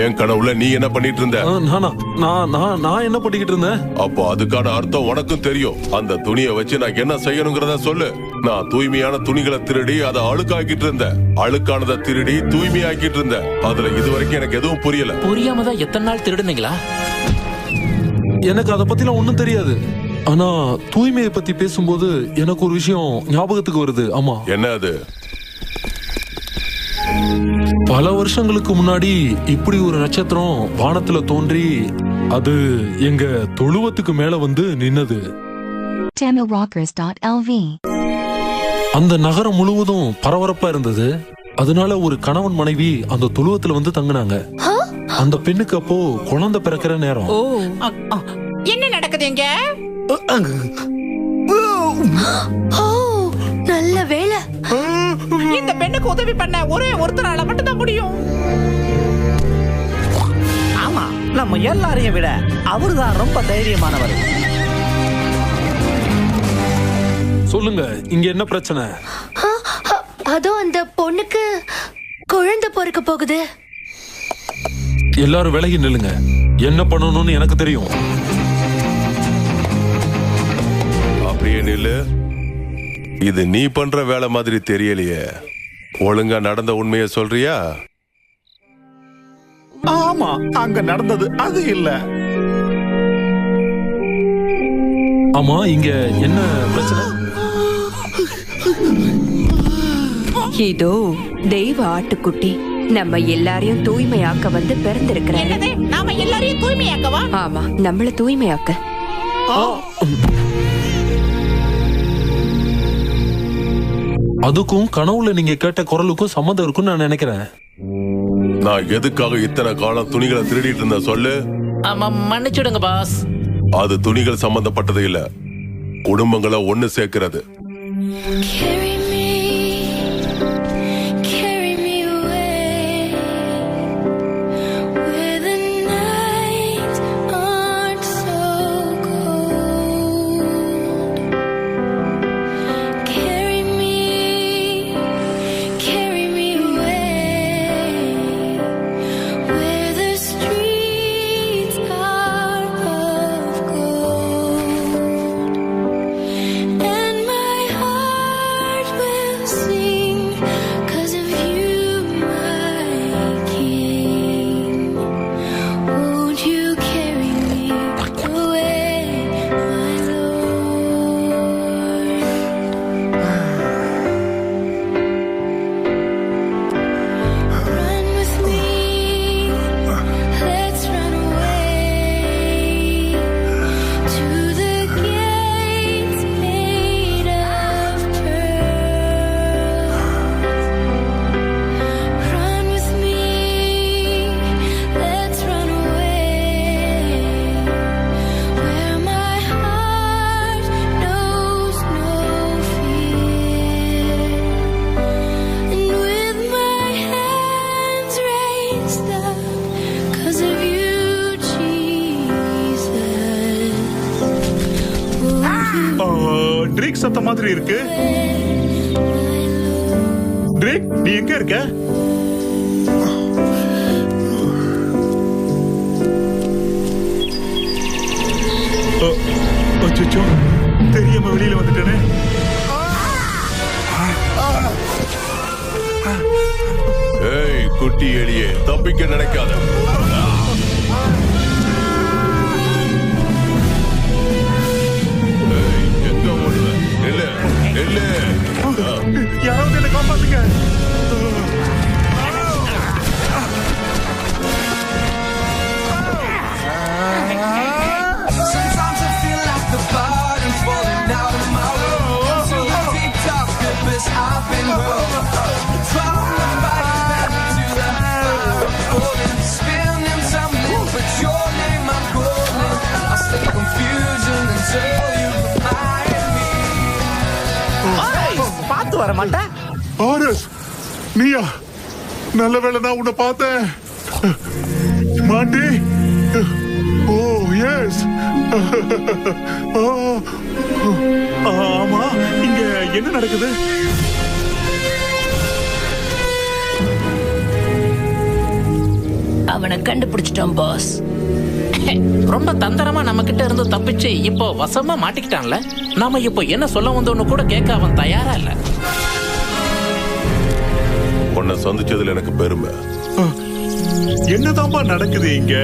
என் கனவுல நீ என்ன பண்ணிட்டு இருந்த? நான் என்ன பண்ணிக்கிட்டு இருந்தேன்? அப்போ அதுக்கான அர்த்தம் உனக்கும் தெரியும். அந்த துணியை வச்சு நான் என்ன செய்யணுங்கிறத சொல்லு. நான் தூய்மையான துணிகளை திருடி அதை அழுக்காக்கிட்டு இருந்தேன். அழுக்கானதை திருடி தூய்மையாக்கிட்டு இருந்தேன். அதுல இது வரைக்கும் எனக்கு எதுவும் புரியல. புரியாம தான் எத்தனை நாள் திருடுனீங்களா? எனக்கு அதை பத்திலாம் ஒண்ணும் தெரியாது. ஆனா தூய்மையை பத்தி பேசும்போது எனக்கு ஒரு விஷயம் ஞாபகத்துக்கு வருது. ஆமா, என்ன அது? பல வருஷங்களுக்கு முன்னாடி இப்படி ஒரு நட்சத்திரம் வானத்துல தோன்றி அது எங்க தொழுவத்துக்கு மேல வந்து நின்னது. TamilRockers.lv. அந்த நகரம் முழுவதும் பரபரப்பா இருந்தது. அதனால ஒரு கணவன் மனைவி அந்த தொழுவத்துல வந்து தங்குனாங்க. அந்த பெண்ணுக்கு அப்போ குழந்தை பிறக்கிற நேரம். என்ன நடக்குது இங்க? நல்ல வேளை. இந்த பெண்ணுக்கு உதவி பண்ண ஒரே ஒருத்தரால மட்டும் தான் முடியும். ஆமா, நம்ம எல்லாரையும் விட அவர்தான் ரொம்ப தைரியமானவர். சொல்லுங்க, இங்க என்ன பிரச்சனை? அதோ அந்த பொண்ணுக்கு குழந்தை பிறக்க போகுது. எல்லாரும் விலகி நில்லுங்க. என்ன பண்ணணும்னு எனக்கு தெரியும். அப்படியே நில்லு. இது நீ பண்ற வேலை மாதிரி தெரியலையே. ஒழுங்கா நடந்த உண்மையை சொல்றியா? ஆமா, அங்க நடந்தது அது இல்ல. ஆமா, இங்க என்ன பிரச்சனை? இதோ தெய்வ ஆட்டுக்குட்டி நம்ம எல்லாரையும் தூய்மையாக்க வந்து பிறந்திருக்கிறாரு. நாம எல்லாரையும் தூய்மையாக்கவா? ஆமா, நம்மள தூய்மையாக்க. அதுக்கும் கனவுல நீங்க கேட்ட குரலுக்கும் சம்மந்தம் இருக்குன்னு நான் நினைக்கிறேன். நான் எதுக்காக இத்தனை காலம் துணிகளை திருடிட்டு இருந்த சொல்லு. மன்னிச்சுடுங்க பாஸ். அது துணிகள் சம்பந்தப்பட்டது இல்ல, குடும்பங்களை ஒண்ணு சேர்க்கிறது. ட்ரீக் சத்த மாதிரி இருக்கு. ட்ரீக், நீ எங்க இருக்க? அச்சச்சோ, தெரியாம வெளியில வந்துட்டேனே. ஏய் குட்டி எலியே, தப்பிக்க நினைக்காத. யாராவது என்ன காப்பாத்துங்க. பார்த்து வர மாட்டேன். ஆர்எஸ், நீயா? நல்ல வேளை நான் உன்னை பார்த்தேன். மாண்டி. ஓ எஸ். ஆமா, இங்க என்ன நடக்குது? அவ அவனை கண்டுபிடிச்சிட்டோம் பாஸ். ரொம்ப தந்திரமா நம்ம கிட்ட இருந்து தப்பிச்சு இப்போ வசமா மாட்டிக்கிட்டான்ல. நாம இப்போ என்ன சொல்ல வந்தோன்னு கூட கேட்க அவன் தயாரா இல்ல. உன்னை சந்திச்சதுல எனக்கு பெருமை. என்னதான்பா நடக்குது இங்க?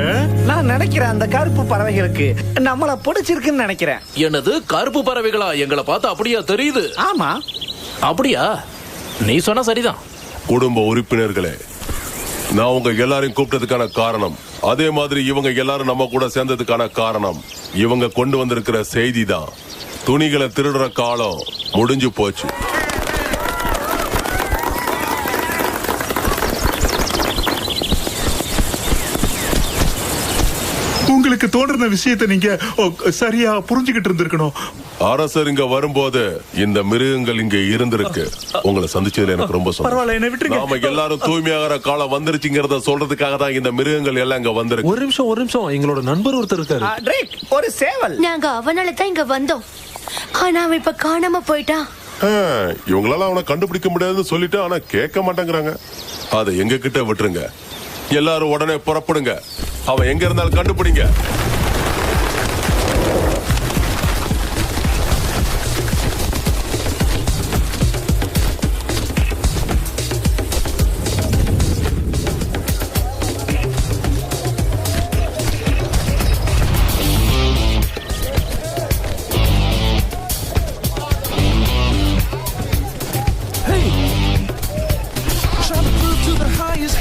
நான் நினைக்கிறேன் அந்த கருப்பு பறவைகளுக்கு நம்மள பிடிச்சிருக்குன்னு நினைக்கிறேன். என்னது கருப்பு பறவைகளா? எங்களை பார்த்தா அப்படியா தெரியுது? ஆமா. அப்படியா? நீ சொன்ன சரிதான். குடும்ப உறுப்பினர்களே, நான் உங்க எல்லாரையும் கூப்பிட்டதுக்கான காரணம், அதே மாதிரி இவங்க எல்லாரும் நம்ம கூட சேர்ந்ததுக்கான காரணம், இவங்க கொண்டு வந்திருக்கிற செய்தி தான். துணிகளை திருடுற காலம் முடிஞ்சு போச்சு. உங்களுக்கு தோன்ற விஷயத்தை நீங்க சரியா புரிஞ்சுக்கிட்டு இருந்திருக்கணும். அரசர் இங்க வரும்போது இந்த மிருகங்கள் இங்க இருந்திருக்கு. உங்களை சந்திச்சதுல எனக்கு ரொம்ப சந்தோஷம். நாம எல்லாரும் தூய்மையாகிற காலம் வந்துருச்சுங்கிறத சொல்றதுக்காக தான் இந்த மிருகங்கள் எல்லாம் இங்க வந்திருக்கு. ஒரு நிமிஷம், எங்களோட நண்பர் ஒருத்தர் இருக்காரு. ஒரு சேவல். நாங்க அவனால தான் இங்க வந்தோம். ஆனா அவன் இப்ப காணாம போயிட்டான். இவங்களால அவனை கண்டுபிடிக்க முடியாதுன்னு சொல்லிட்டு, ஆனா கேட்க மாட்டேங்கிறாங்க. அதை எங்க கிட்ட விட்டுருங்க. எல்லாரும் உடனே புறப்படுங்க. அவன் எங்க இருந்தாலும் கண்டுபிடிங்க.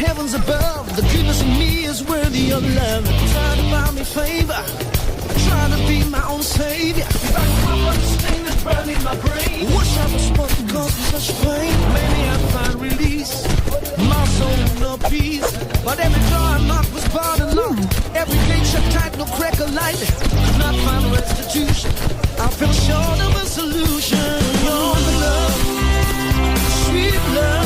Heavens above, the goodness in me is worthy of love. Trying to find me favor, trying to be my own savior. This thing that's burning my brain. Wish I was supposed to cause me such pain. Maybe I'd find release, my soul no peace. But every door I knocked was barred and locked. Every gate shut tight, no crack of light. Could not find restitution. I feel short of a solution. Your love, sweet love.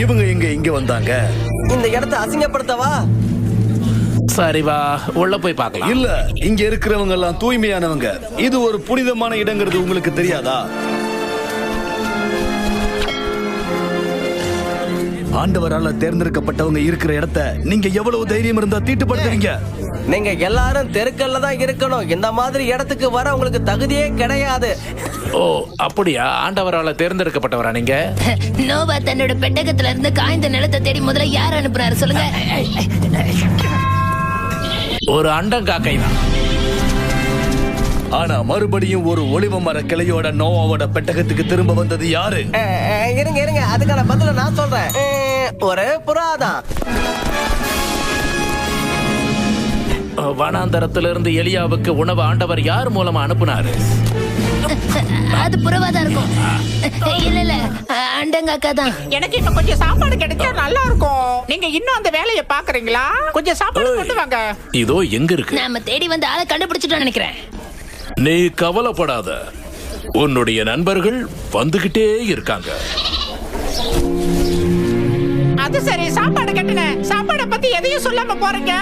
இவங்க இங்க வந்தாங்க. இந்த இடத்தை அசிங்கப்படுத்தவா? சரி வா, உள்ள போய் பார்க்கலாம். இல்ல, இங்க இருக்கிறவங்க எல்லாம் தூய்மையானவங்க. இது ஒரு புனிதமான இடங்கிறது உங்களுக்கு தெரியாதா? ஆண்டவரால தேர்ந்தெடுக்கப்பட்டவங்க இருக்கிற இடத்த நீங்க எவ்வளவு தைரியம் இருந்தா தீட்டுப்படுத்துவீங்க? நீங்க எல்லாரும் தெருக்கல்ல தான் இருக்கணும். இந்த மாதிரி இடத்துக்கு வர உங்களுக்கு தகுதியே கிடையாது. ஓ அப்படியா? ஆண்டவரால தேர்ந்தெடுக்கப்பட்டவரா நீங்க? நோவா தன்னோட பெட்டகத்துல இருந்து காய்ந்த நிலத்தை தேடி முதல்ல யார் அனுப்புறாரு சொல்லுங்க? ஒரு அண்டங்காக்கை தான். ஆனா மறுபடியும் ஒரு ஒளிவ மர கிளையோட நோவாவோட பெட்டகத்துக்கு திரும்ப வந்தது யாரு? இருங்க, அதுக்கான பதில நான் சொல்றேன். ஒரு புறாதான். வனாந்தரத்திலிருந்து எலியாவுக்கு உணவு ஆண்டவர் யார் மூலமா அனுப்புனாரு? அது புறவாதான் இருக்கும். இல்ல அண்டங்காக்கா தான். எனக்கு இப்ப கொஞ்சம் சாப்பாடு கிடைச்சா நல்லா இருக்கும். நீங்க இன்னும் அந்த வேலையை பாக்குறீங்களா? கொஞ்சம் சாப்பாடு கொண்டு வாங்க. இதோ எங்க இருக்கு? நாம தேடி வந்து ஆளை கண்டுபிடிச்சிட்டோம் நினைக்கிறேன். நீ கவலைப்படாத, உன்னுடைய நண்பர்கள் வந்துகிட்டே இருக்காங்க. அது சரி, சாப்பாடு கட்டுன. சாப்பாடை பத்தி எதையும் சொல்லாம போறீங்க?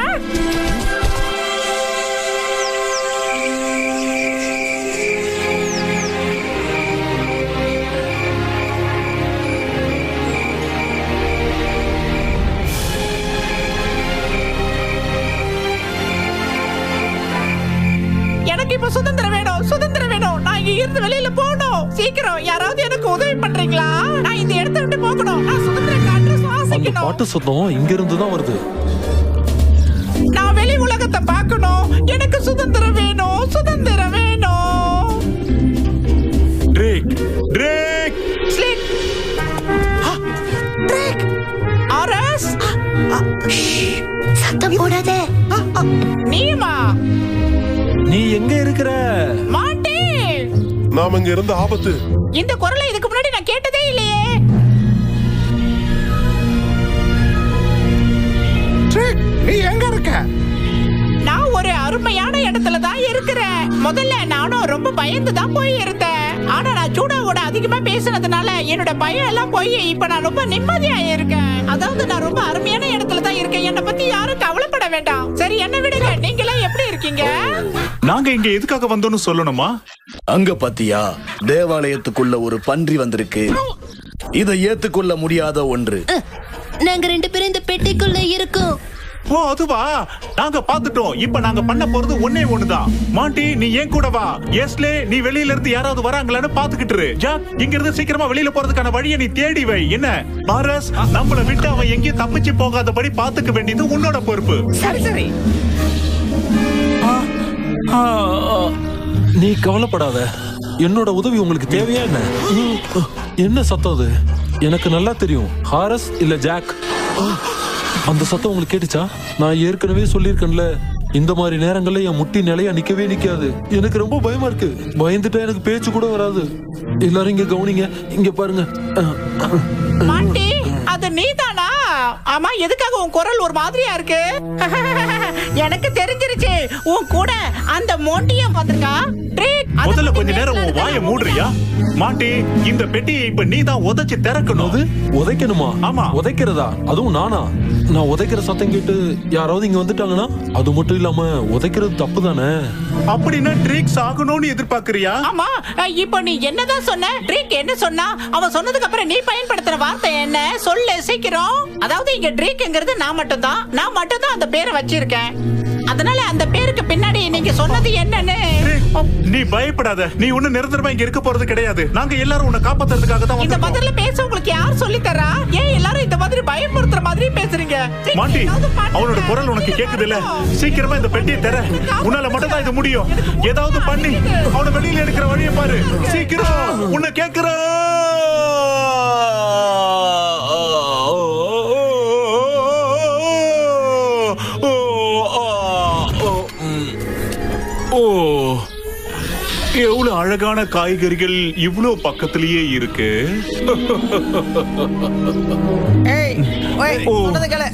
எனக்கு இப்ப சுதந்திரம் வேணும். நான் இங்க இருந்து வெளியில போகணும். சீக்கிரம் யாராவது எனக்கு உதவி பண்றீங்களா? நான் இந்த இடத்தை விட்டு போகணும். நான் சுதந்திர காற்று சுவாசிக்கணும். அந்த பாட்டு சத்தம் இங்க இருந்து தான் வருது. நான் வெளி உலகத்தை பார்க்கணும். எனக்கு சுதந்திரம் வேணும். ட்ரேக் ஸ்லிக் ட்ரேக் ஆர்எஸ் சத்தம் போடாதே. நீமா நீ எங்க இருக்கிற? மாட்டி நாம இங்க இருந்த ஆபத்து. இந்த குரலை இதுக்கு முன்னாடி நான் கேட்டதே இல்லையே. நீ எங்க இருக்க? நான் ஒரு அருமையான இடத்துல தான் இருக்கிறேன். முதல்ல நானும் ரொம்ப பயந்து தான் போய் இருந்தேன். ஆனா நான் ஜூடாவோட அதிகமா பேசினதுனால என்னோட பயம் எல்லாம் போய் இப்ப நான் ரொம்ப நிம்மதியா இருக்கேன். அதாவது நான் ரொம்ப அருமையான இடத்துல தான் இருக்கேன். என்னை பத்தி யாரும் கவலைப்பட வேண்டாம். சரி, என்ன விடுங்க. நீங்களாம் எப்படி இருக்கீங்க? நாங்க இங்க எதுக்காக வந்தோம்னு சொல்லணுமா? அங்க பாத்தியா, தேவாலயத்துக்குள்ள ஒரு பன்றி வந்திருக்கு. இதை ஏத்துக்கொள்ள முடியாத ஒன்று. நாங்க 2 பேரும் இந்த பெட்டிக்குள்ள இருக்கோம். ஓ, அதுவா? நாங்க பாத்துட்டோம். இப்ப நாங்க பண்ண போறது ஒன்னே ஒண்ணுதான். மாண்டி, நீ ஏன் கூட வா. எஸ்லே, நீ வெளியில இருந்து யாராவது வராங்களான்னு பாத்துக்கிட்டு இரு. ஜாக், இங்க இருந்து சீக்கிரமா வெளியில போறதுக்கான வழியை நீ தேடி வை. என்ன பாரஸ், நம்மள விட்டு அவன் எங்கேயும் தப்பிச்சு போகாதபடி பாத்துக்க வேண்டியது உன்னோட பொறுப்பு. சரி சரி. நீ கவலைப்படாத. என்னோட உதவி உங்களுக்கு தேவையா என்ன? என்ன சத்தம் அது? எனக்கு நல்லா தெரியும். ஹாரஸ் இல்ல ஜாக். அந்த சத்தம் உங்களுக்கு கேட்டுச்சா? நான் ஏற்கனவே சொல்லியிருக்கேன்ல, இந்த மாதிரி நேரங்கள்ல என் முட்டி நிலையா நிக்கவே நிக்காது. எனக்கு ரொம்ப பயமா இருக்கு. பயந்துட்டா எனக்கு பேச்சு கூட வராது. எல்லாரும் இங்க கவனிங்க. இங்க பாருங்க. மாண்டி, அது நீதானா? ஆமா, எதுக்காக உன் குரல் ஒரு மாதிரியா இருக்கு? எனக்கு தெரிஞ்சிருச்சு. உன் கூட அந்த மோண்டியம் வந்திருக்கா. முதல்ல கொஞ்ச நேரம் உன் வாயை மூடுறியா? மாண்டி, இந்த பெட்டியை இப்ப நீ தான் உதைச்சு திறக்கணும். அது உதைக்கணுமா? ஆமா. உதைக்கிறதா? அதுவும் நானா? நான் உதைக்கிற சத்தம் கேட்டு யாராவது இங்க வந்துட்டாங்கன்னா அது மட்டும் இல்லாம உதைக்கிறது தப்பு தானே? அப்படின்னா ட்ரிக்ஸ் ஆகணும்னு எதிர்பார்க்கறியா? ஆமா. இப்போ நீ என்னதான் சொன்ன? ட்ரிக் என்ன சொன்னா? அவன் சொன்னதுக்கு அப்புறம் நீ பயன்படுத்துற வார்த்தை என்ன? சொல்லு சீக்கிரம். அதாவது இங்க ட்ரிக்ங்கிறது நான் மட்டும் தான் அந்த பேரை வச்சிருக்கேன். அதனால அந்த பேருக்கு பின்னாடி நீங்க சொன்னது என்னன்னு. நீ பயப்படாத. நீ ஒண்ணு நிரந்தரமா இங்க இருக்க போறது கிடையாது. நாங்க எல்லாரும் உன்னை காப்பாத்துறதுக்காக தான் இந்த பதில பேச உங்களுக்கு யார் சொல்லி தரா? ஏன் எல்லாரும் இந்த மாதிரி பயமுறுத்துற மாதிரி பேசுறீங்க? மாண்டி, அவனோட குரல் உனக்கு கேக்குது இல்ல? சீக்கிரமா இந்த பெட்டியை தர. உன்னால மட்டும் தான் இது முடியும். ஏதாவது பண்ணி அவனை வெளியில எடுக்கிற வழியை பாரு. சீக்கிரம், உன்னை கேக்குறேன். எவ்வளவு அழகான காய்கறிகள் இவ்வளவு பக்கத்திலேயே இருக்கு.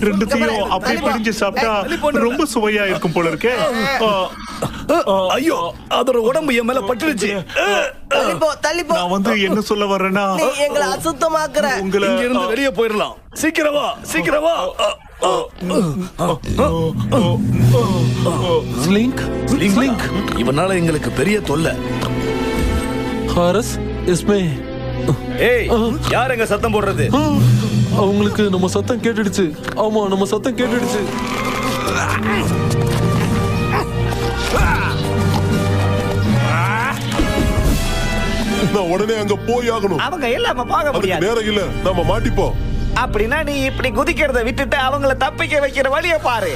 ரெண்டுத்தையும் அப்படி பிடிஞ்சு சாப்பிட்டா ரொம்ப சுவையா இருக்கும் போல இருக்கே. ஐயோ, அதோட உடம்பு என் மேல பட்டுருச்சு. நான் வந்து என்ன சொல்ல வர்றேன்னா, எங்களை அசுத்தமாக்குற. உங்களை இங்க இருந்து வெளியே போயிடலாம். சீக்கிரமா சீக்கிரமா. ஸ்லிங்க், ஸ்லிங்க். இவனால எங்களுக்கு பெரிய தொல்லை. ஹாரஸ், எஸ்மே. ஏய், யார் எங்க சத்தம் போடுறது? அவங்களுக்கு நம்ம சத்தம் கேட்டுடுச்சு. ஆமா, நம்ம சத்தம் கேட்டுடுச்சு. நான் உடனே அங்க போய் ஆகணும். அவங்க இல்லாம போக முடியாது. நேரம் இல்ல, நாம மாட்டிப்போம். அப்படின்னா நீ இப்படி குதிக்கிறத விட்டுட்டு அவங்கள தப்பிக்க வைக்கிற வழிய பாரு.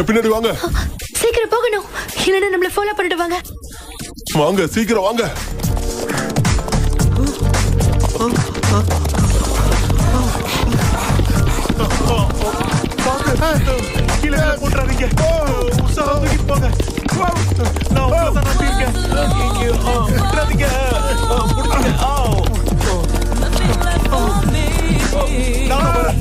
பின்னாடி வாங்க. சீக்கிரம் போகணும், இல்லைன்னா நம்மள ஃபாலோ பண்ணிடுவாங்க. வாங்க, சீக்கிரம் வாங்க. கீழே போட்டுறாதீங்க. உற்சாகம் தூக்கிட்டு போங்க. நான் உங்களை தான் நம்பியிருக்கேன். விட்டுறாதீங்க. பிடிச்சிங்க. நான் வரேன்.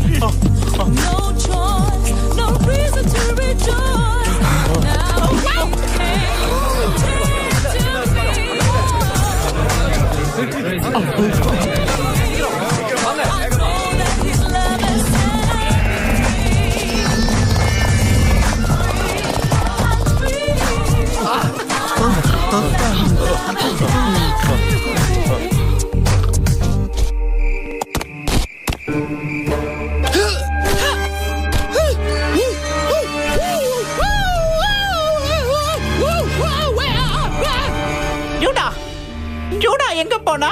ஜூடா எங்க போனா?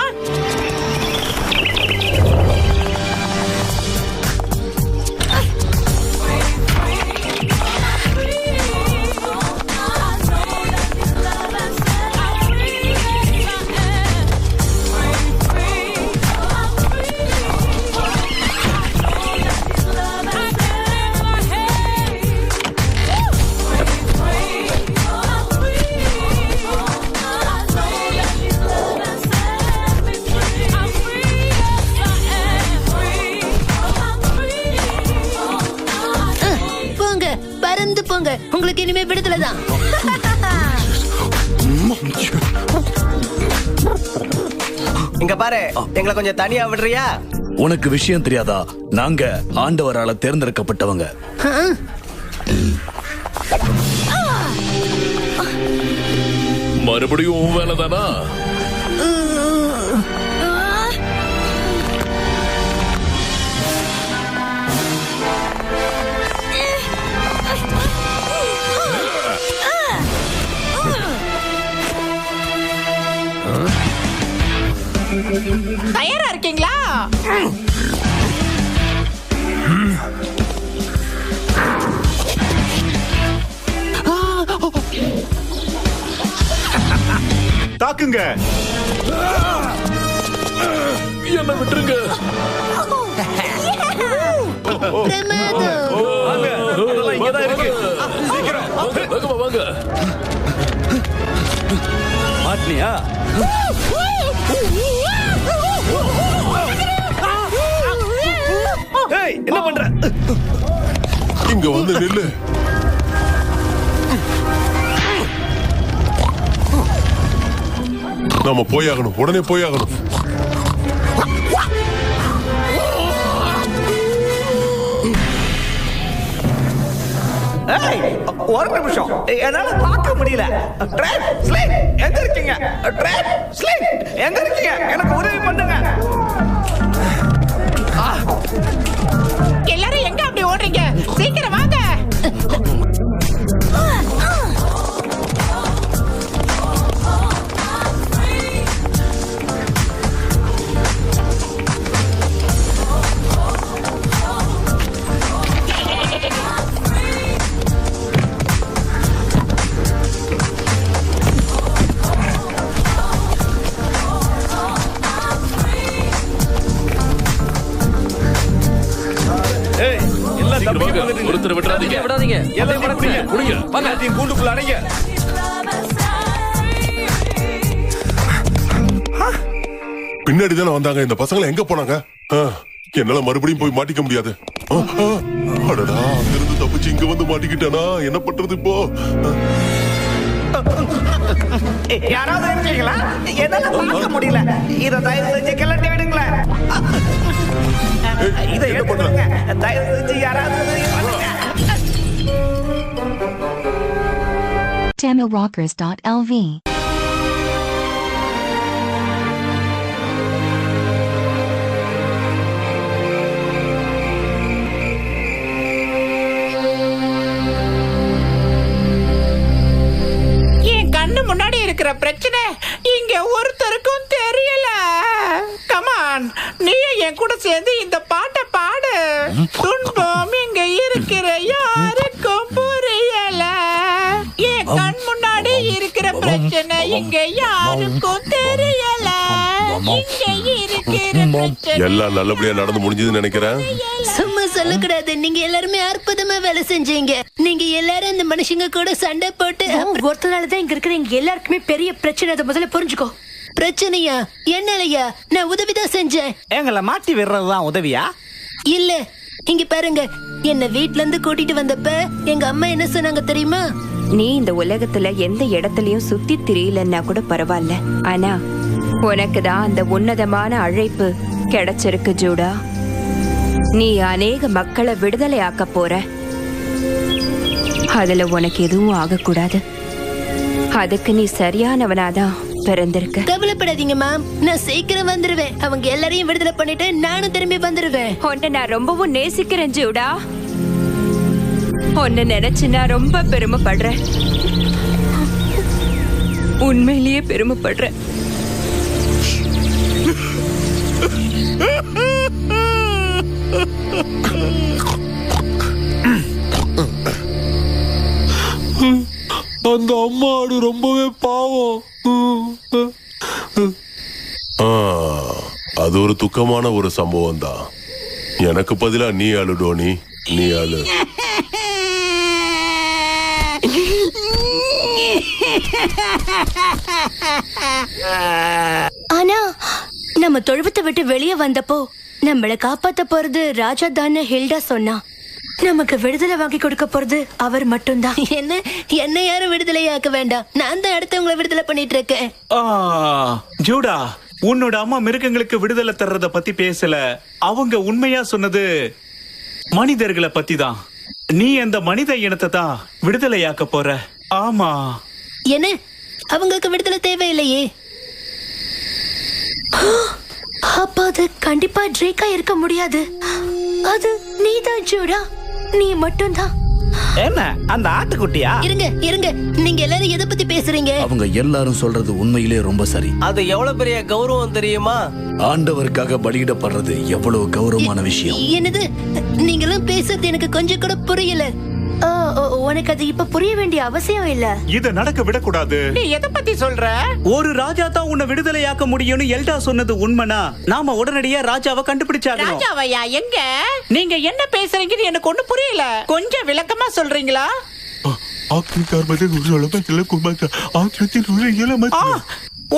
இனிமே விடுதலை தான். இங்க பாரு, எங்களை கொஞ்சம் தனியா விடுறியா? உனக்கு விஷயம் தெரியாதா? நாங்க ஆண்டவரால தேர்ந்தெடுக்கப்பட்டவங்க. மறுபடியும் உன் வேலைதானா? தயாரா இருக்கீங்களா? தாக்குங்க. என்ன விட்டுருங்க. வாங்க. மாட்டினியா? என்ன பண்ற? இங்க வந்து நில்லு. நாம போயாகணும், உடனே போயாகணும். ஒரு நிமிஷம், என்னால பார்க்க முடியல. எங்க இருக்கீங்க? எங்க இருக்கீங்க? எனக்கு உதவி பண்ணுங்க. எல்லாரும் எங்க அப்படி ஓடுறீங்க? சீக்கிரம் வாங்க. ஒருத்தர் விடாதீங்க. எல்லாத்தையும் கூண்டுக்குள்ள அடைங்க. பின்னாடி தானே வந்தாங்க. இந்த பசங்களை எங்க போனாங்க? என்னால மறுபடியும் போய் மாட்டிக்க முடியாது. அடடா, அங்கிருந்து தப்பிச்சு இங்க வந்து மாட்டிக்கிட்டானா? என்ன பண்றது இப்போ? யாராவது இருக்கீங்களா? என்னால பார்க்க முடியல. இதை தயவு செஞ்சு கிளட்டி விடுங்களேன். இதை என்ன பண்றாங்க? தயவு செஞ்சு யாராவது TamilRockers.lv என் கண்ணு முன்னாடி இருக்கிற பிரச்சனை இங்க ஒருத்தருக்கும் தெரியல. கமான், நீயும் என் கூட சேர்ந்து இந்த பாட்டை பாடு. துன்பம் இங்க இருக்கிற யாருக்கும் புரியல. என் கண் முன்னாடி இருக்கிற பிரச்சனை இங்க யாருக்கும் தெரியல. இங்க இருக்கிற பிரச்சனை எல்லாம் நல்லபடியா நடந்து முடிஞ்சதுன்னு நினைக்கிறேன். சும்மா சொல்லக்கூடாது. நீங்க எல்லாருமே அற்புதமா வேலை செஞ்சீங்க. நீங்க எல்லாரும் இந்த மனுஷங்க கூட சண்டை போட்டு ஒருத்தனாலதான் இங்க இருக்கிற எங்க எல்லாருக்குமே பெரிய பிரச்சனை. அதை முதல்ல புரிஞ்சுக்கோ. பிரச்சனையா? என்னலையா? நான் உதவிதான் செஞ்சேன். எங்களை மாட்டி விடுறதுதான் உதவியா? இல்ல, இங்க பாருங்க. என்ன வீட்ல இருந்து கூட்டிட்டு வந்தப்ப எங்க அம்மா என்ன சொன்னாங்க தெரியுமா? நீ இந்த உலகத்துல எந்த இடத்துலயும் சுத்தி திரியலன்னா கூட பரவாயில்ல, ஆனா உனக்கு தான் அந்த உன்னதமான அழைப்பு கிடைச்சிருக்கு ஜூடா. நீ அநேக மக்களை விடுதலை ஆக்க போற. அதுல உனக்கு எதுவும் ஆகக்கூடாது. அதுக்கு நீ சரியானவனாதான் பிறந்திருக்க. கவலைப்படாதீங்க மேம், நான் சீக்கிரம் வந்துருவேன். அவங்க எல்லாரையும் விடுதலை பண்ணிட்டு நானும் திரும்பி வந்துருவேன். உன்னை நான் ரொம்பவும் நேசிக்கிறேன் ஜூடா. உன்னை நினைச்சு நான் ரொம்ப பெருமைப்படுறேன். உண்மையிலேயே பெருமைப்படுறேன். அந்த அம்மாடு ரொம்பவே பாவம். அது ஒரு துக்கமான ஒரு சம்பவம் தான். எனக்கு பதிலா நீ அழு டோனி, நீ அழு. ஆனா நம்ம தொழுவத்தை விட்டு வெளியே வந்தப்போ நம்மள காப்பாத்த போறது ராஜா தானே ஹில்டா சொன்னா. நமக்கு விடுதலை வாங்கி கொடுக்க போறது அவர் மட்டும்தான். என்ன யாரும் விடுதலையாக்க வேண்டாம். நான் தான் அடுத்தவங்களை விடுதலை பண்ணிட்டு இருக்கேன். ஜூடா, உன்னோட அம்மா மிருகங்களுக்கு விடுதலை தர்றத பத்தி பேசல. அவங்க உண்மையா சொன்னது மனிதர்களை பத்தி தான். நீ அந்த மனித இனத்தை தான் விடுதலையாக்க போற. ஆமா. என்ன அவங்களுக்கு விடுதலை தேவையில்லையே? அப்ப அது கண்டிப்பா ட்ரேக்கா இருக்க முடியாது. அது நீதான் ஜூடா, நீ மட்டும்தான். என்ன அந்த ஆட்டுக்குட்டியா? இருங்க, நீங்க எல்லாரும் எதை பத்தி பேசுறீங்க? அவங்க எல்லாரும் சொல்றது உண்மையிலே ரொம்ப சரி. அது எவ்வளவு பெரிய கௌரவம் தெரியுமா? ஆண்டவருக்காக பலியிடப்படுறது எவ்வளவு கௌரவமான விஷயம். என்னது நீங்களும் பேசுறது எனக்கு கொஞ்சம் கூட புரியல. உனக்கு அது இப்ப புரிய வேண்டிய அவசியம் இல்ல. இத நடக்க விடக்கூடாது. நீ எதை பத்தி சொல்ற? ஒரு ராஜா தான் உன்னை விடுதலையாக்க முடியும்னு எல்டா சொன்னது உண்மைனா நாம உடனடியா ராஜாவை கண்டுபிடிச்சாகணும். ராஜாவையா? எங்க? நீங்க என்ன பேசுறீங்கன்னு எனக்கு ஒண்ணு புரியல. கொஞ்சம் விளக்கமா சொல்றீங்களா?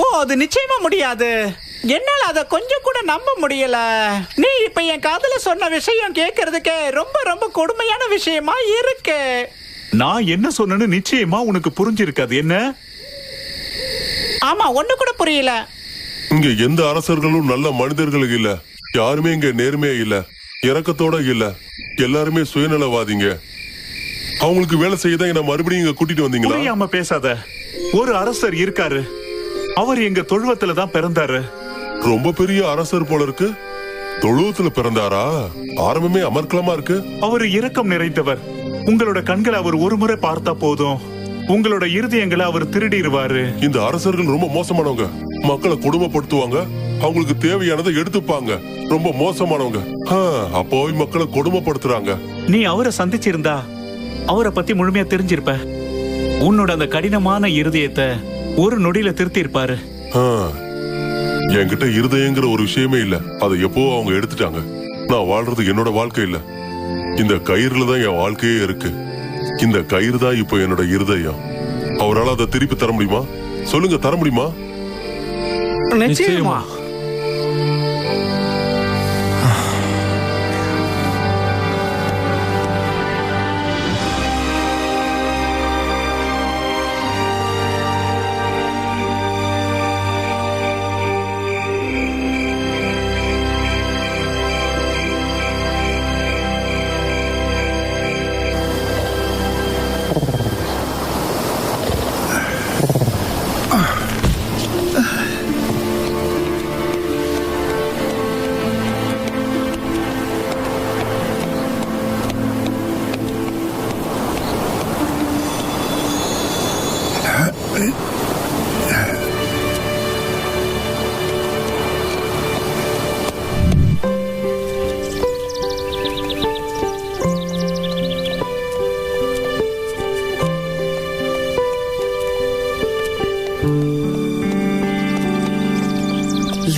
ஓ, அது நிச்சயமா முடியாது. என்னால அத கொஞ்சம் கூட நம்ப முடியல. நீ இப்ப என் காதுல சொன்ன விஷயம் கேக்குறதுக்கு ரொம்ப ரொம்ப கொடுமையான விஷயமா இருக்கு. நான் என்ன சொன்னேன்னு நிச்சயமா உனக்கு புரிஞ்சிருக்காது. என்ன? ஆமா, ஒண்ணு கூட புரியல. இங்க எந்த அரசர்களும் நல்ல மனிதர்கள் இல்ல. யாருமே இங்க நேர்மையா இல்ல, இரக்கத்தோட இல்ல. எல்லாருமே சுயநலவாதிங்க. அவங்களுக்கு வேலை செய்யதான் என்ன மறுபடியும் இங்க கூட்டிட்டு வந்தீங்களா? புரியாம பேசாத. ஒரு அரசர் இருக்காரு. அவர் எங்க தொழுவத்துல தான் பிறந்தாரு. ரொம்ப பெரிய அரசர் போல இருக்கு. தொழுவத்துல பிறந்தாரா? ஆரம்பமே அமர்க்கலமா இருக்கு. அவர் இரக்கம் நிறைந்தவர். உங்களோட கண்களை அவர் ஒரு முறை பார்த்தா போதும், உங்களோட இருதயங்களை அவர் திருடிடுவாரு. இந்த அரசர்கள் ரொம்ப மோசமானவங்க. மக்களை கொடுமைப்படுத்துவாங்க, அவங்களுக்கு தேவையானதை எடுத்துப்பாங்க. ரொம்ப மோசமானவங்க. அப்போ மக்களை கொடுமைப்படுத்துறாங்க. நீ அவரை சந்திச்சிருந்தா அவரை பத்தி முழுமையா தெரிஞ்சிருப்ப. உன்னோட அந்த கடினமான இருதயத்தை ஒரு நொடியில திருத்தி இருப்பாரு. என்கிட்ட இருதயங்கிற ஒரு விஷயமே இல்ல. அதை எப்போ அவங்க எடுத்துட்டாங்க. நான் வாழ்றது என்னோட வாழ்க்கை இல்ல. இந்த கயிறுல தான் என் வாழ்க்கையே இருக்கு. இந்த கயிறு தான் இப்போ என்னோட இருதயம். அவரால் அதை திருப்பி தர முடியுமா? சொல்லுங்க, தர முடியுமா? நிச்சயமா.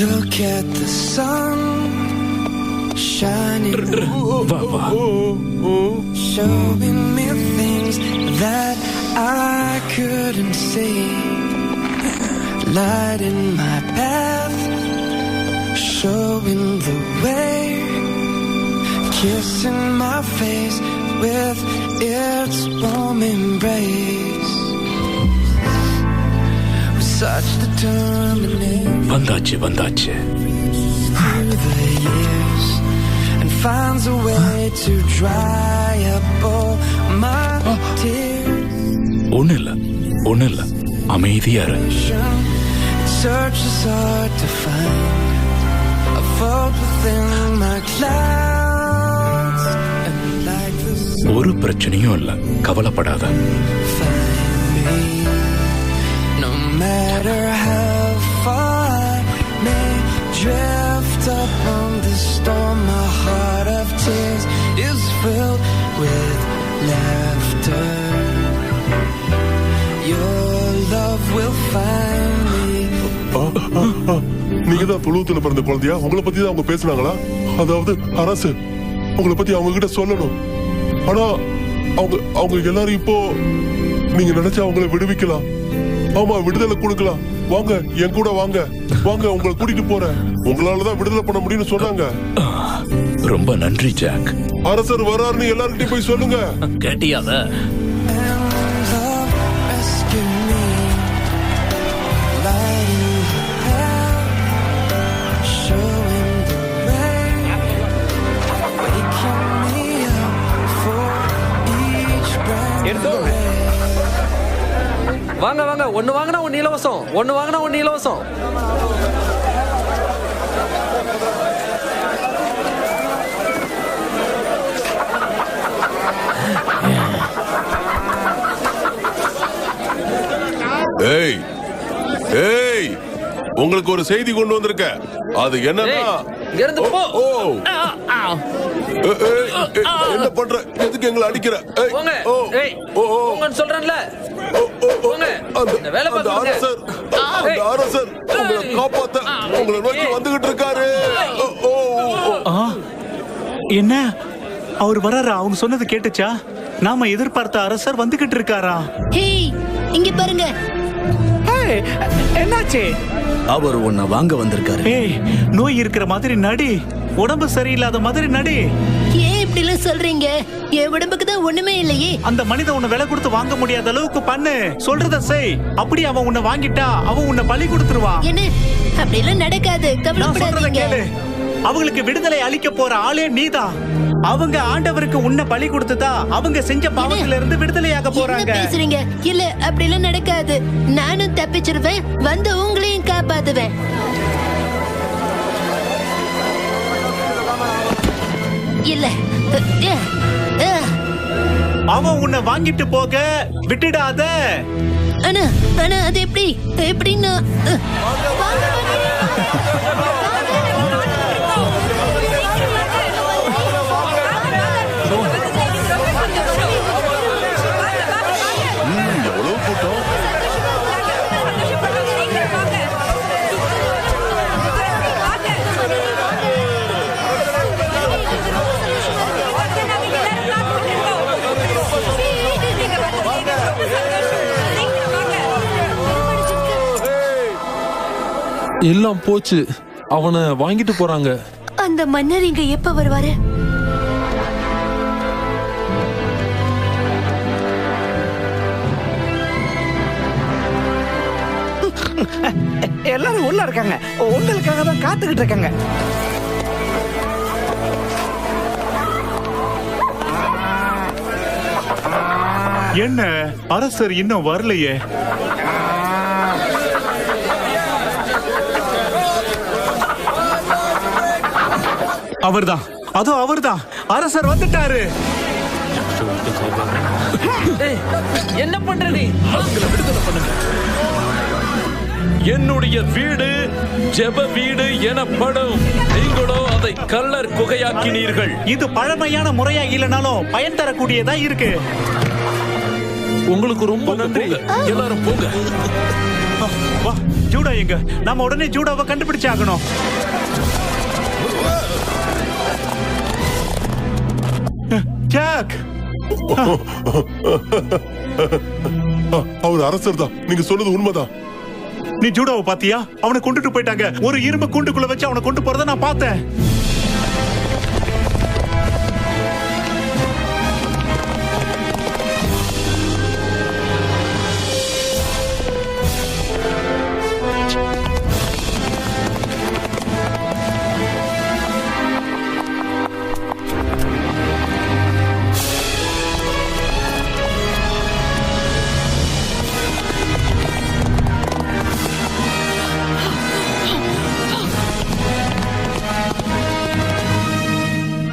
Look at the sun shining, showing me things that I couldn't see. Lighting my path, showing the way, kissing my face with its warm embrace. With such determination. வந்தாச்சு Through the years and finds a way to dry up all my tears. ஒண்ணு இல்ல அமைதியா இரு. It searches hard to find a fault within my clouds, and like the sun, ஒரு பிரச்சனையும் இல்ல, கவலைப்படாத. find me no matter how far may drift up on the storm. My heart of tears is filled with laughter. Your love will find me. நீங்க தான் தொழுவத்துல பிறந்த குழந்தையா? உங்களை பத்தி தான் அவங்க பேசுனாங்களா? அதாவது அரசு உங்களை பத்தி அவங்க கிட்ட சொல்லணும். ஆனா அவங்க எல்லாரும் இப்போ நீங்க நினைச்சா அவங்களை விடுவிக்கலாம். ஆமா, விடுதலை கொடுக்கலாம். வாங்க, என் கூட வாங்க, உங்களை கூட்டிட்டு போறேன். உங்களாலதான் விடுதலை பண்ண முடியும்னு சொன்னாங்க. ரொம்ப நன்றி ஜாக். அரசர் வராருன்னு எல்லார்கிட்டயும் போய் சொல்லுங்க. கேட்டியாத? வாங்க வாங்க, ஒன்னு வாங்கினா ஒன்னு இலவசம், ஒன்னு வாங்கினா ஒன்னு இலவசம். ஏய் ஏய், உங்களுக்கு ஒரு செய்தி கொண்டு வந்திருக்க. அது என்னன்னா, இங்க இருந்து போ. என்ன பண்ற? எதுக்கு எங்களை அடிக்கிற? போங்க. ஏய் போங்கன்னு சொல்றேன்ல. போங்க. இந்த வேலை பாருங்க. அந்த அரசர் உங்களை காப்பாத்த உங்களை நோக்கி வந்துகிட்டு இருக்காரு. என்ன அவர் வராரா? அவங்க சொன்னது கேட்டுச்சா? நாம எதிர்பார்த்த அரசர் வந்துகிட்டு இருக்காரா? ஹேய், இங்க பாருங்க. என்னாச்சு? அவர் உன்னை வாங்க வந்திருக்காரு. ஏய், நோய் இருக்கிற மாதிரி நடி, உடம்பு சரியில்லாத மாதிரி நடி. ஏன் இப்படி எல்லாம் சொல்றீங்க? என் உடம்புக்கு தான் ஒண்ணுமே இல்லையே. அந்த மனிதன் உன்னை விலை கொடுத்து வாங்க முடியாத அளவுக்கு பண்ணு, சொல்றத செய். அப்படி அவன் உன்னை வாங்கிட்டா அவன் உன்னை பலி கொடுத்துருவான். என்ன? அப்படி எல்லாம் நடக்காது, கவலைப்படாதீங்க. அவங்களுக்கு விடுதலை அளிக்க போற ஆளே நீதான். அவங்க ஆண்டவருக்கு உன்னை பலி கொடுத்துதா அவங்க செஞ்ச பாவத்தில இருந்து விடுதலையாக போறாங்க. என்ன பேசுறீங்க? இல்ல, அப்படி எல்லாம் நடக்காது. நானும் தப்பிச்சிருவேன், வந்து உங்களையும் காப்பாத்துவேன். இல்ல, அவன் உன்னை வாங்கிட்டு போக விட்டுடாத. ஆனா அது எப்படி? எப்படின்னா எவ்வளவு கூட்டம்! எல்லாம் போச்சு. அவனை வாங்கிட்டு போறாங்க. அந்த மன்னர் இங்க எப்ப வருவாரு? எல்லாரும் உள்ள இருக்காங்க, உங்களுக்காக தான் காத்துக்கிட்டு இருக்காங்க. என்ன அரசர் இன்னும் வரலையே? அவர்தான், அதோ அவர்தான், அரசர் வந்துட்டாரு. என்ன பண்ற நீ? என்னுடைய வீடு ஜெப வீடு எனப்படும். நீங்களோ அதை கள்ளர் குகையாக்கினீர்கள். இது பழமையான முறையா இல்லனாலும் பயன் தரக்கூடியதா இருக்கு. உங்களுக்கு ரொம்ப நன்றி. எல்லாரும் போங்க. வா, ஜூடா எங்க? நாம உடனே ஜூடாவை கண்டுபிடிச்சாகணும். ஜாக், அவர் அரசர் தான். நீங்க சொல்றது உண்மைதான். நீ ஜூடாவை பாத்தியா? அவனை கொண்டுட்டு போயிட்டாங்க. ஒரு இரும்பு கூண்டுக்குள்ள வச்சு அவனை கொண்டு போறத நான் பார்த்தேன்.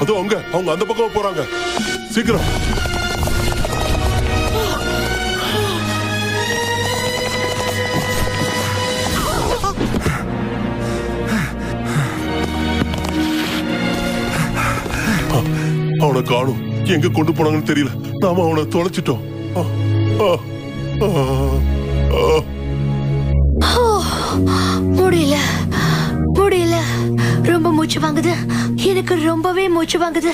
அதோ அவங்க அந்த பக்கம் போறாங்க. சீக்கிரம். அவனை காணும். எங்க கொண்டு போனாங்கன்னு தெரியல. நாம அவனை தொலைச்சிட்டோம். முடியல முடியல, ரொம்ப மூச்சு வாங்குது. எனக்கு ரொம்பவே மூச்சு வாங்குது.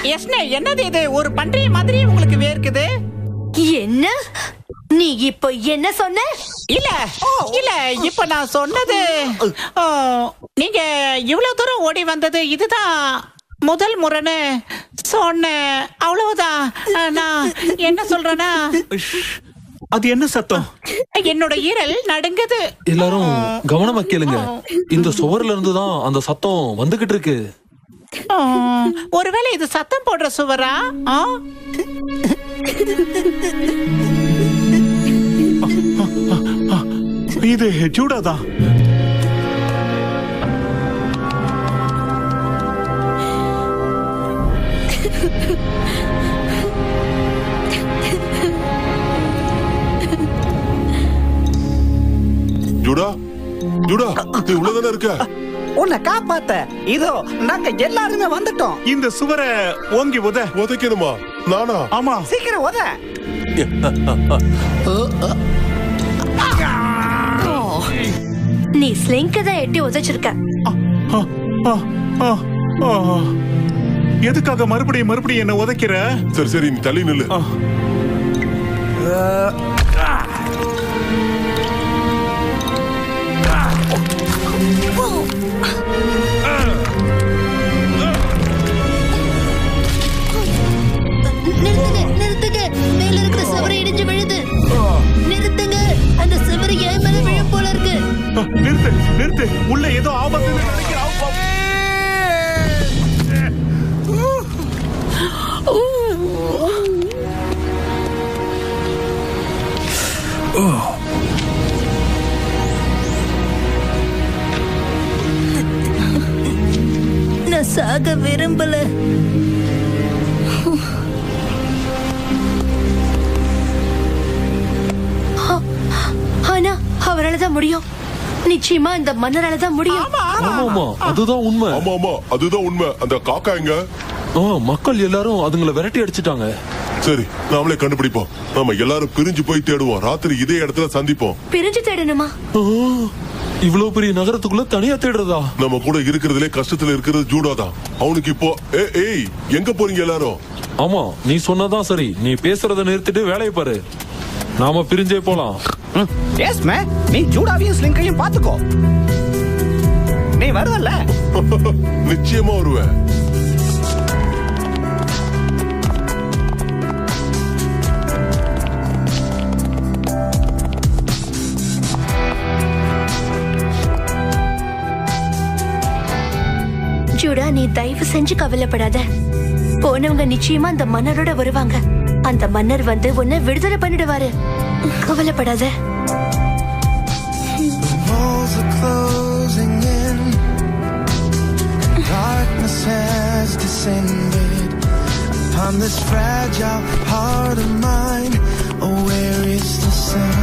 என்னது இது? ஒரு பன்றிய மாதிரி உங்களுக்கு வேர்க்குது. என்ன? நீ இப்போ என்ன சொன்ன? இல்ல இல்ல, இப்ப நான் சொன்னது, நீங்க இவ்வளவு தூரம் ஓடி வந்தது இதுதான் முதல் முறைன்னு சொன்னேன், அவ்வளவுதான். நான் என்ன சொல்றேன்னா, அது என்ன சத்தம்? என்னோட ஈரல் நடுங்குது. எல்லாரும் கவனமா கேளுங்க. இந்த சுவர்ல இருந்து தான் அந்த சத்தம் வந்துகிட்டு இருக்கு. ஒருவேளை இது சத்தம் போடுற சுவரா? இது ஜூடாதான். ஜூடா, ஜூடா, நீ உள்ளதானே இருக்க? உன்னை காப்பாத்த இதோ நாங்க எல்லாருமே வந்துட்டோம். இந்த சுவரை ஓங்கி உதைக்கணுமா? நானா? ஆமா, சீக்கிரம் உத. நீ ஸ்லிங்க தான் எட்டி உதைச்சிருக்க. எதுக்காக மறுபடியும் என்ன உதைக்கிற? சரி சரி, நீ தள்ளி நில்லு. நிறுத்துங்க, மேல இருக்கிற சுவரை இடிஞ்சு விழுது. நிறுத்துங்க, அந்த சுவரை என் மேல விழும் போல இருக்கு. நிறுத்து, உள்ள ஏதோ ஆபத்து நினைக்கிறேன். நான் சாக விரும்பல. ஆனா அவரால தான் முடியும். நிச்சயமா இந்த மன்னரால தான் முடியும். ஆமா, அதுதான் உண்மை. ஆமா, அதுதான் உண்மை. அந்த காக்கா எங்க? மக்கள் எல்லாரும் அதுங்களை விரட்டி அடிச்சிட்டாங்க. சரி, நாமளே கண்டுபிடிப்போம். நாம எல்லாரும் பிரிஞ்சு போய் தேடுவோம். ராத்திரி இதே இடத்துல சந்திப்போம். பிரிஞ்சு தேடணுமா? இவ்வளவு பெரிய நகரத்துக்குள்ள தனியா தேடுறதா? நம்ம கூட இருக்கிறதுலே கஷ்டத்துல இருக்கிறது ஜூடாதான். அவனுக்கு இப்போ ஏய், எங்க போறீங்க எல்லாரும்? ஆமா, நீ சொன்னதான் சரி. நீ பேசுறத நிறுத்திட்டு வேலையை பாரு. நாம பிரிஞ்சே போலாம். எஸ் மே, நீ ஜூடாவையும் ஸ்லிங்கையும் பாத்துக்கோ. நீ வருவல்ல? நிச்சயமா வருவேன். ஜூடா, நீ தயவு செஞ்சு கவலைப்படாத. போனவங்க நிச்சயமா அந்த மன்னரோட வருவாங்க. அந்த மன்னர் வந்து உன்னை விடுதலை பண்ணிடுவாரு. கவலைப்படாத. Walls are closing in. Darkness has descended upon this fragile heart of mine. Oh, where is the sun?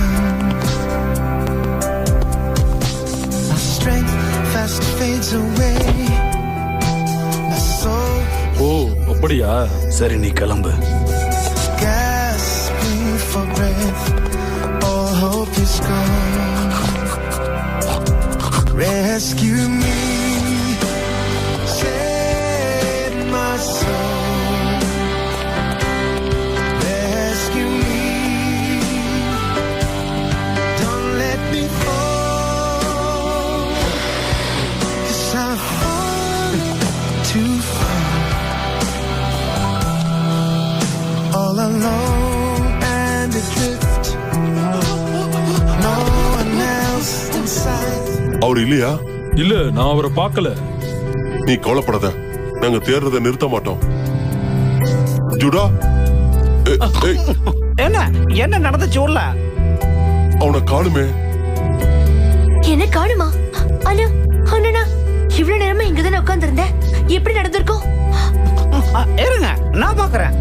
My strength fast fades away. My soul. ஓ, அப்படியா? சரி, நீ கிளம்பு. Gasping for breath. All hope is gone. Rescue me. Save my soul. Rescue me. Don't let me fall. 'Cause I've fallen too far. All alone and adrift. No one else inside. அவர் இல்லையா? இல்ல, நான் அவரை பார்க்கல. நீ கவலைப்படாத, நாங்க தேடுறத நிறுத்த மாட்டோம். ஜூடா, என்ன நடந்துச்சு உள்ள? அவனை காணுமே. என்ன காணுமா? அண்ணா, அண்ணா, இவ்வளவு நேரமா இங்கதானே உட்கார்ந்து இருந்தேன். எப்படி நடந்திருக்கும்? இருங்க, நான் பாக்குறேன்.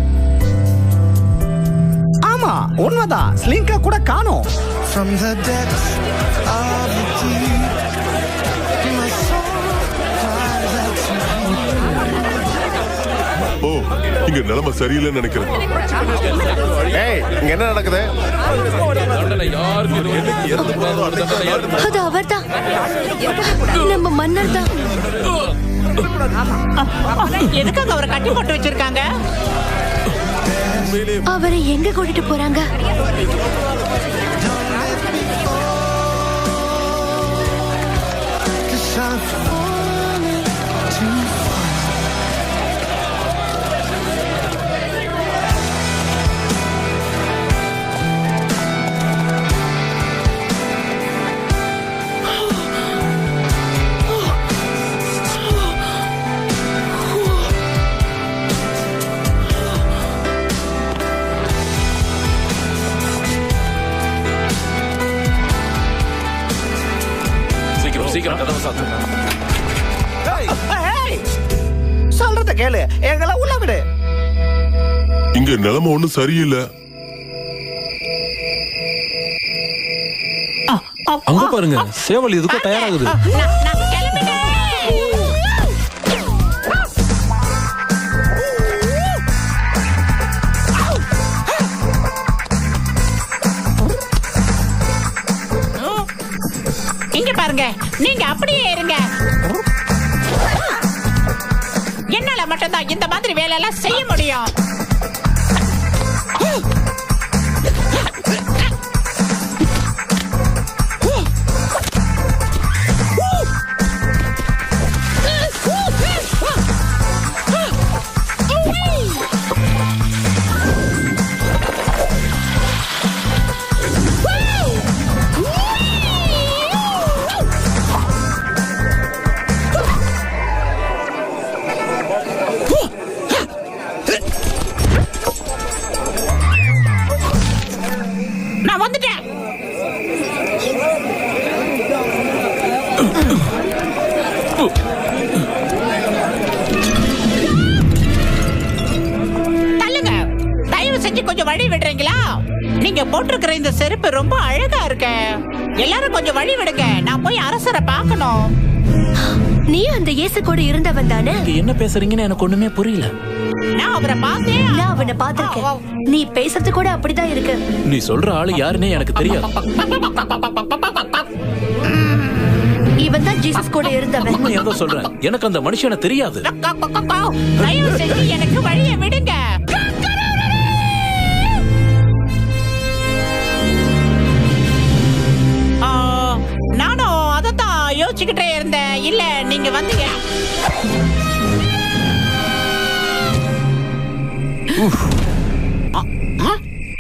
ஆமா, உண்மைதான். ஸ்லிங்கா கூட காணோம். From the depths of the deep, my soul cries out to you. ஓ, இங்க நிலைமை சரியில்லைன்னு நினைக்கிறேன். ஏய், இங்க என்ன நடக்குது? அது அவர்தான், நம்ம மன்னர் தான். எதுக்காக அவரை கட்டி போட்டு வச்சிருக்காங்க? அவரை எங்க கூட்டிட்டு போறாங்க? சீக்கிரம் கதவை சாத்து. சொல்றத கேளு, எங்களை உள்ள விடு. இங்க நிலைமை ஒண்ணும் சரியில்லை. அங்க பாருங்க, சேவல் எதுக்கோ தயாராகுது. இங்க பாருங்க, நீங்க அப்படியே இருங்க. என்னால மட்டும்தான் இந்த மாதிரி வேலையெல்லாம் செய்ய முடியும். கொஞ்சம் வழி விடுறீங்களா? நீங்க போட்டிருக்கிற இந்த செருப்பு ரொம்ப அழகா இருக்கு. எல்லாரும் கொஞ்சம் வழி விடுங்க, நான் போய் அரசரை பார்க்கணும். நீ அந்த இயேசு கூட இருந்தவன் தானே? என்ன பேசுறீங்கன்னு எனக்கு ஒண்ணுமே புரியல. நான் அவரை பார்த்தேன். நான் அவனை பார்த்திருக்கேன். நீ பேசுறது கூட அப்படிதான் இருக்கு. நீ சொல்ற ஆளு யாருன்னே எனக்கு தெரியாது. இவன் தான் ஜீசஸ் கூட இருந்தவன். உண்மை எங்க சொல்றேன், எனக்கு அந்த மனுஷனை தெரியாது. தயவு செஞ்சு எனக்கு வழியை விடுங்க. நானும் அதத்தான் யோசிச்சுக்கிட்டே இருந்தேன். இல்ல நீங்க வந்தீங்க.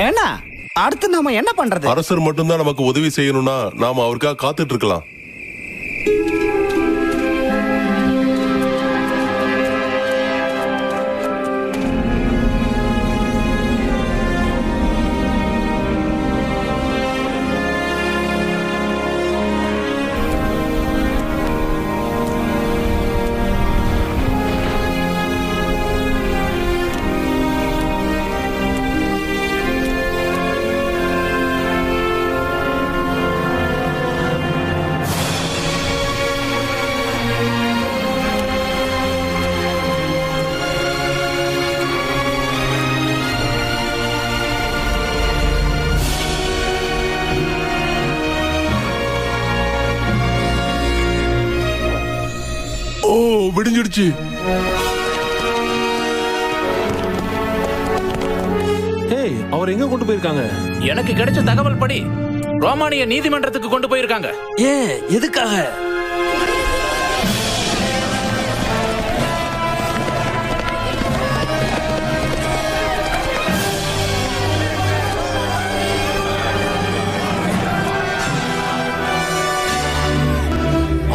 என்ன அடுத்து நாம என்ன பண்றது? அரசர் மட்டும்தான் நமக்கு உதவி செய்யணும்னா நாம அவருக்காக காத்துட்டு இருக்கலாம். விடிஞ்சிடுச்சு. ஏய், அவர் எங்க கொண்டு போயிருக்காங்க? எனக்கு கிடைச்ச தகவல் படி ரோமானிய நீதிமன்றத்துக்கு கொண்டு போயிருக்காங்க. ஏன், எதுக்காக?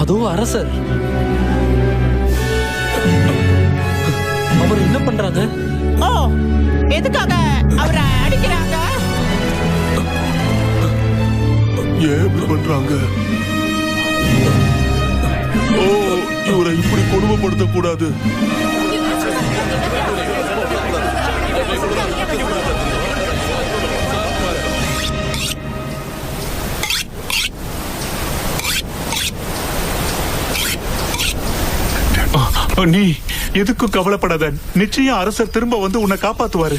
அதோ அரசர். அவர் என்ன பண்றாங்க? ஓ, எதுக்காக அவரை அடிக்கிறாங்க? ஏன் இப்படி பண்றாங்க? ஓ, இவரை இப்படி கொடுமைப்படுத்த கூடாது. நீ எதுக்கும் கவலைப்படாத. நிச்சயம் அரசர் திரும்ப வந்து உன்னை காப்பாத்துவாரு.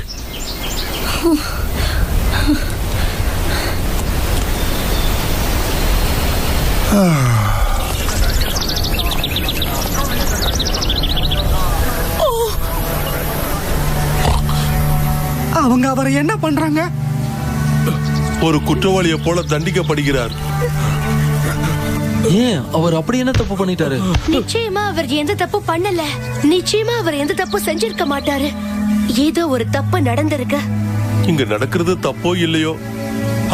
அவங்க அவரை என்ன பண்றாங்க? ஒரு குற்றவாளியை போல தண்டிக்கப்படுகிறார். ஏன், அவர் அப்படி என்ன தப்பு பண்ணிட்டாரு? நிச்சயமா அவர் எந்த தப்பு பண்ணல. நிச்சயமா அவர் எந்த தப்பு செஞ்சிருக்க மாட்டாரு. ஏதோ ஒரு தப்பு நடந்திருக்கு. இங்க நடக்கிறது தப்போ இல்லையோ,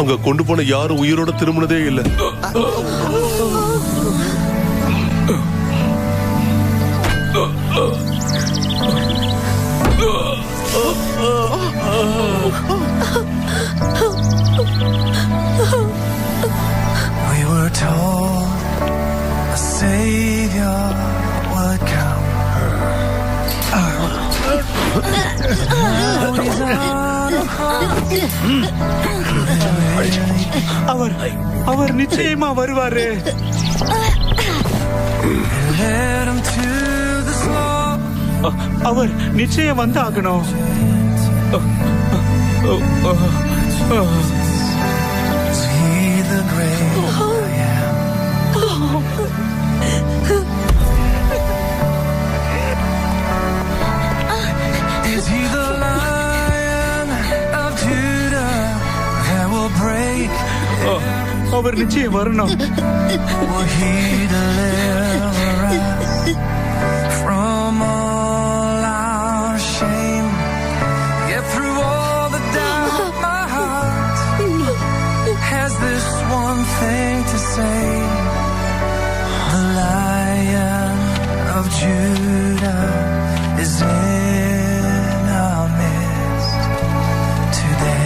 அங்க கொண்டு போன யாரும் உயிரோட திரும்பினதே இல்லை. We were told a அவர் நிச்சயமா வருவாரு. அவர் நிச்சயம் வந்து ஆகணும். Is he the Lion of Judah that will break? அவர் நிச்சயம் வரணும். Will he deliver us from all our shame? Get through all the doubt my heart has this one thing to say. The Lion of Judah is in our midst today.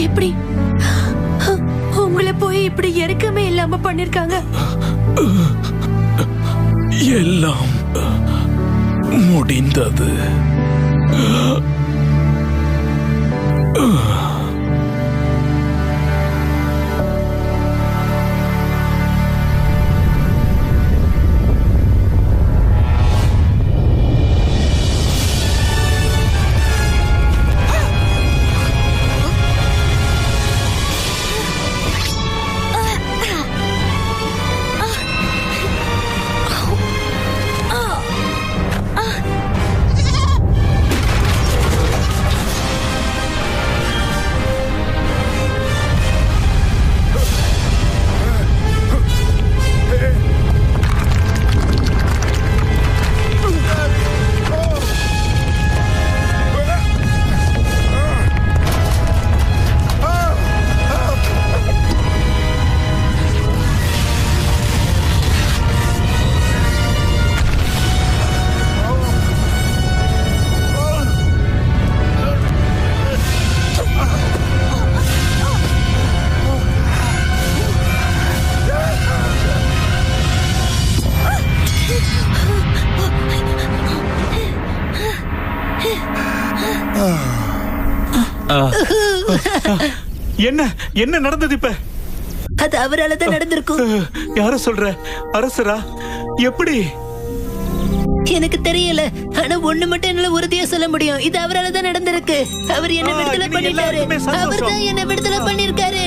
எப்படி உங்களை போய் இப்படி இறக்கமே இல்லாம பண்ணிருக்காங்க? எல்லாம் முடிந்தது. என்ன என்ன நடந்தது இப்ப? அது அவரால தான் நடந்திருக்கும். யார சொல்ற? அரசரா? எப்படி? எனக்கு தெரியல. ஆனா ஒண்ணு மட்டும் என்னால உறுதியா சொல்ல முடியும். இது அவரால தான் நடந்திருக்கு. அவர் என்ன விடுதலை பண்ணிட்டாரு. அவர் தான் என்ன விடுதலை பண்ணிருக்காரு.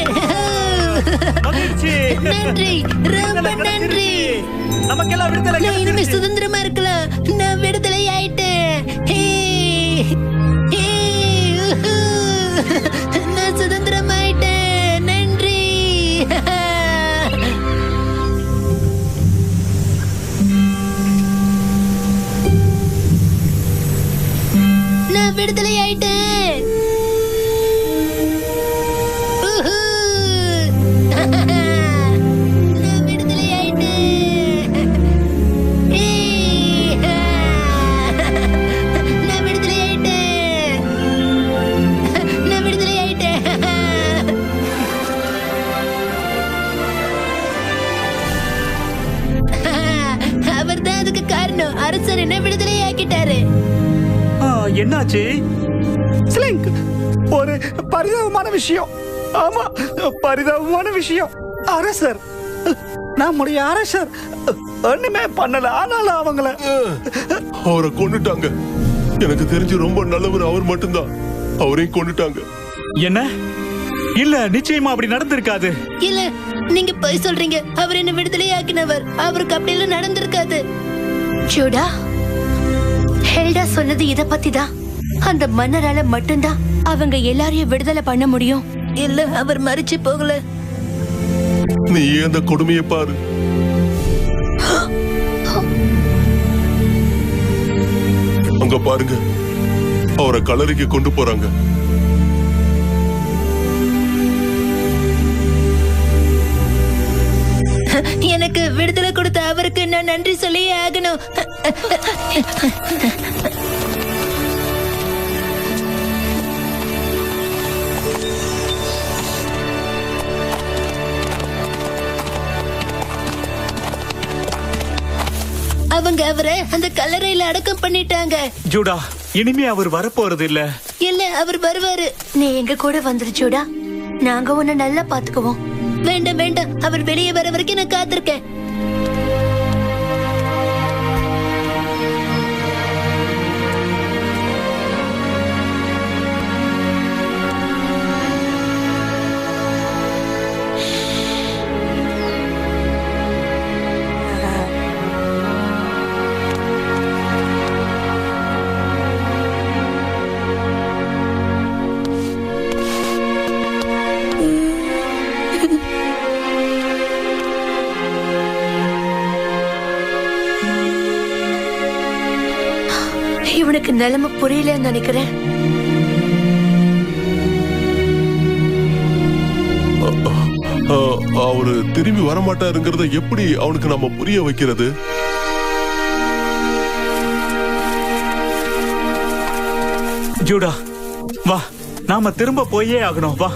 நன்றி, ரொம்ப நன்றி. நமக்கெல்லாம் விடுதலை. நான் இனிமே சுதந்திரமா இருக்கலாம். நான் விடுதலை ஆயிட்டேன். நான் சுதந்திரமாயிட்டேன். நன்றி. நான் விடுதலை ஆயிட்டேன். நான் விடுதலை ஆயிட்டேன். நான் விடுதலை ஆயிட்டேன். நான் விடுதலை ஆயிட்டேன். அவர் தான் அதுக்கு காரணம். அரசர் என்ன விடுதலை ஆக்கிட்டாரு. என்னாச்சு? ஸ்லிங்க், ஒரு பரிதாபமான விஷயம். ஆமா, பரிதாபமான விஷயம். அரசர், நம்முடைய அரசர் ஒண்ணுமே பண்ணல. ஆனாலும் அவரை கொன்னுட்டாங்க. எனக்கு தெரிஞ்சு ரொம்ப நல்லவர் அவர் மட்டும்தான். அவரையும் கொன்னுட்டாங்க. என்ன? இல்ல, நிச்சயமா அப்படி நடந்திருக்காது. இல்ல, நீங்க போய் சொல்றீங்க. அவர் என்ன விடுதலை ஆக்கினவர். அவருக்கு அப்படி எல்லாம் நடந்திருக்காது. ஜூடா, ஹெல்டா சொன்னது இத பத்தி தான். அந்த மன்னரால மட்டும்தான் அவங்க எல்லாரையும் விடுதலை பண்ண முடியும். இல்ல, அவர் மரிச்சு போகல. நீ அந்த கொடுமையை பாரு. அங்க பாருங்க, அவரை கல்லறைக்கு கொண்டு போறாங்க. விடுதலை கொடுத்த அவருக்கு நான் நன்றி சொல்லியே ஆகணும். அவங்க அவரை அந்த கல்லறையில அடக்கம் பண்ணிட்டாங்க. ஜூடா, இனிமே அவர் வரப்போறது இல்ல. இல்ல, அவர் வருவாரு. நீ எங்க கூட வந்துரு ஜூடா, நாங்க உன்னை நல்லா பாத்துக்குவோம். வேண்டாம் வேண்டாம், அவர் வெளியே வர வரைக்கும் நான் காத்திருக்கேன். இவனுக்கு நிலைமை புரியலன்னு நினைக்கிறேன். அவரு திரும்பி வரமாட்டாருங்கிறத எப்படி அவனுக்கு நம்ம புரிய வைக்கிறது? ஜூடா, வா, நாம திரும்ப போயே ஆகணும். வா,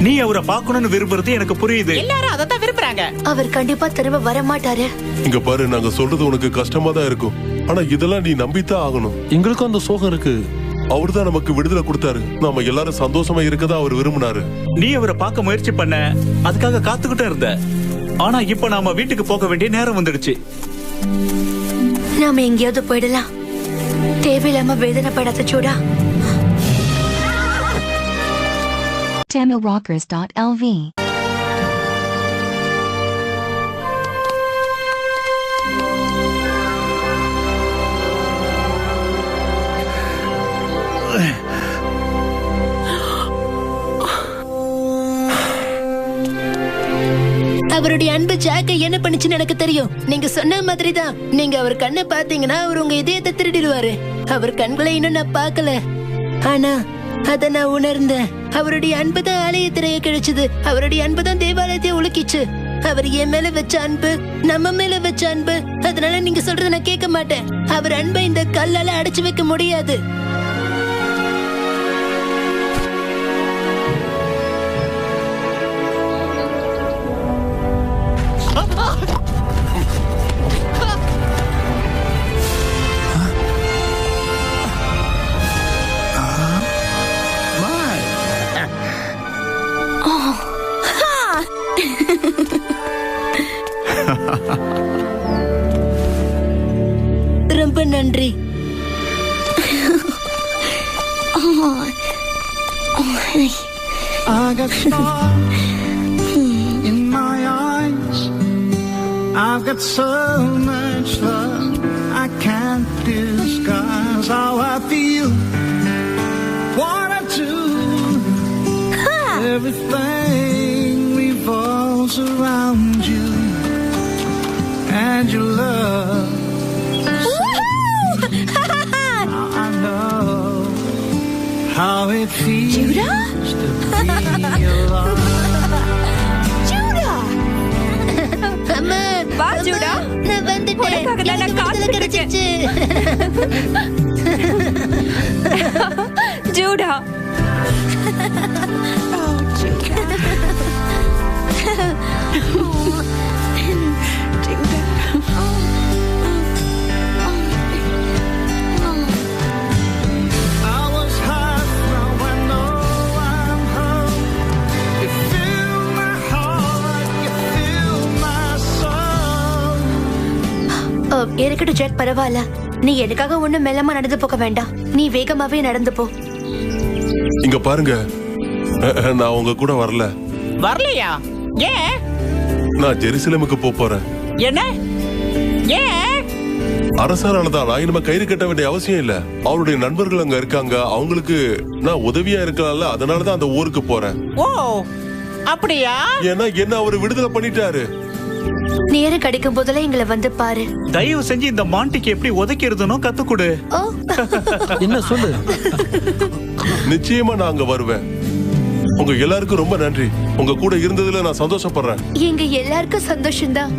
நீ அவரை பார்க்கணும்னு விரும்புறது எனக்கு புரியுது. எல்லாரும் அதான் விரும்புறாங்க. அவர் கண்டிப்பா திரும்ப வர மாட்டாரு. இங்க பாரு, நாங்க சொல்றது உனக்கு கஷ்டமா தான் இருக்கும். ஆனா இதெல்லாம் நீ நம்பித்தான் ஆகணும். எங்களுக்கும் அந்த சோகம் இருக்கு. அவர்தான் நமக்கு விடுதலை கொடுத்தாரு. நாம எல்லாரும் சந்தோஷமா இருக்கதான் அவர் விரும்பினாரு. நீ அவரை பார்க்க முயற்சி பண்ண, அதுக்காக காத்துக்கிட்டே இருந்த. ஆனா இப்ப நாம வீட்டுக்கு போக வேண்டிய நேரம் வந்துடுச்சு. நாம எங்கேயாவது போயிடலாம். தேவையில்லாம வேதனைப்படாத ஜூடா. TamilRockers.lv அவருடைய அன்பு ஜாக்கை என்ன பண்ணுச்சுன்னு எனக்கு தெரியும். நீங்க சொன்ன மாதிரி தான். நீங்க அவர் கண்ணை பாத்தீங்கன்னா அவர் உங்க இதயத்தை திருடிடுவாரு. அவர் கண்களை இன்னும் நான் பார்க்கல, ஆனா அத நான் உணர்ந்தேன். அவருடைய அன்பு தான் ஆலய திரையை கிழிச்சது. அவருடைய அன்பு தான் தேவாலயத்தை உலுக்கிச்சு. அவர் என் மேல வச்ச அன்பு, நம்ம மேல வச்ச அன்பு. அதனால நீங்க சொல்றத நான் கேட்க மாட்டேன். அவர் அன்பை இந்த கல்லால அடைச்சு வைக்க முடியாது. ரொம்ப நன்றி. I got stars in my eyes. I've got so much love I can't disguise how I feel. What I do, everything revolves around you and your love. I know how it feels to be alive. அம்மா, வா Judah, நான் வந்துட்டேன். நான் காத்துக்கிட்டு Judah. இருக்கட்டும் jack, பரவாயில்ல. நீ எனக்காக ஒண்ணு மெல்லமா நடந்து போக வேண்டாம். நீ வேகமாவே நடந்து போ. இங்க பாருங்க, நான் உங்க கூட வரல. வரலையா? ஏன்? நான் ஜெருசலேமுக்கு போறேன். என்ன? ஏன்? அரசரானதான் நான் இனிமே கயிறு கட்ட வேண்டிய அவசியம் இல்ல. அவருடைய நண்பர்கள் அங்க இருக்காங்க, அவங்களுக்கு நான் உதவியா இருக்கலாம்ல. அதனாலதான் அந்த ஊருக்கு போறேன். ஓ, அப்படியா? ஏன்னா என்ன அவரு விடுதலை பண்ணிட்டாரு. நேரம் கிடைக்கும் போதெல்லாம் எங்களை வந்து பாரு. தயவு செஞ்சு இந்த மாண்டிக்கு எப்படி உதைக்கிறதுனோ கத்துக்கொடு. என்ன சொல்லு. நிச்சயமா நான் அங்க வருவேன். உங்க எல்லாருக்கும் ரொம்ப நன்றி. உங்க கூட இருந்ததுல நான் சந்தோஷப்படுறேன். எங்க எல்லாருக்கும் சந்தோஷம்தான்.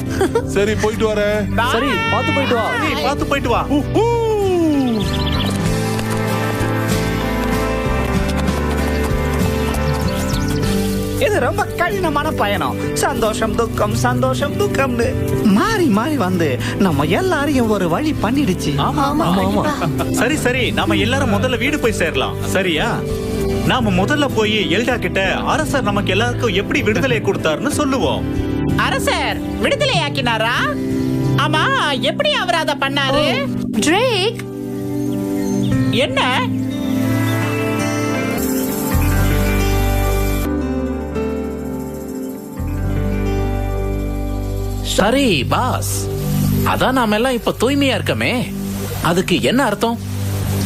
சரி, போயிட்டு வரேன். சரி, பார்த்து போயிட்டு வா. பார்த்து போயிட்டு வா. இது ரொம்ப கடினமான பயணம். சந்தோஷம் துக்கம் சந்தோஷம் துக்கம்னு மாறி மாறி வந்து நம்ம எல்லாரையும் ஒரு வழி பண்ணிடுச்சு. சரி சரி, நாம எல்லாரும் முதல்ல வீடு போய் சேரலாம். சரியா? நாம முதல்ல போய் எல்டா கிட்ட அரசர் நமக்கு எல்லாருக்கும் எப்படி விடுதலை கொடுத்தாருன்னு சொல்லுவோம். அரசர் விடுதலை ஆக்கினாரா? ஆமா, எப்படி அவர் அத பண்ணாரு? ட்ரேக், என்ன? சரி பாஸ், அதான் நாம எல்லாம் இப்ப தூய்மையா இருக்கமே, அதுக்கு என்ன அர்த்தம்?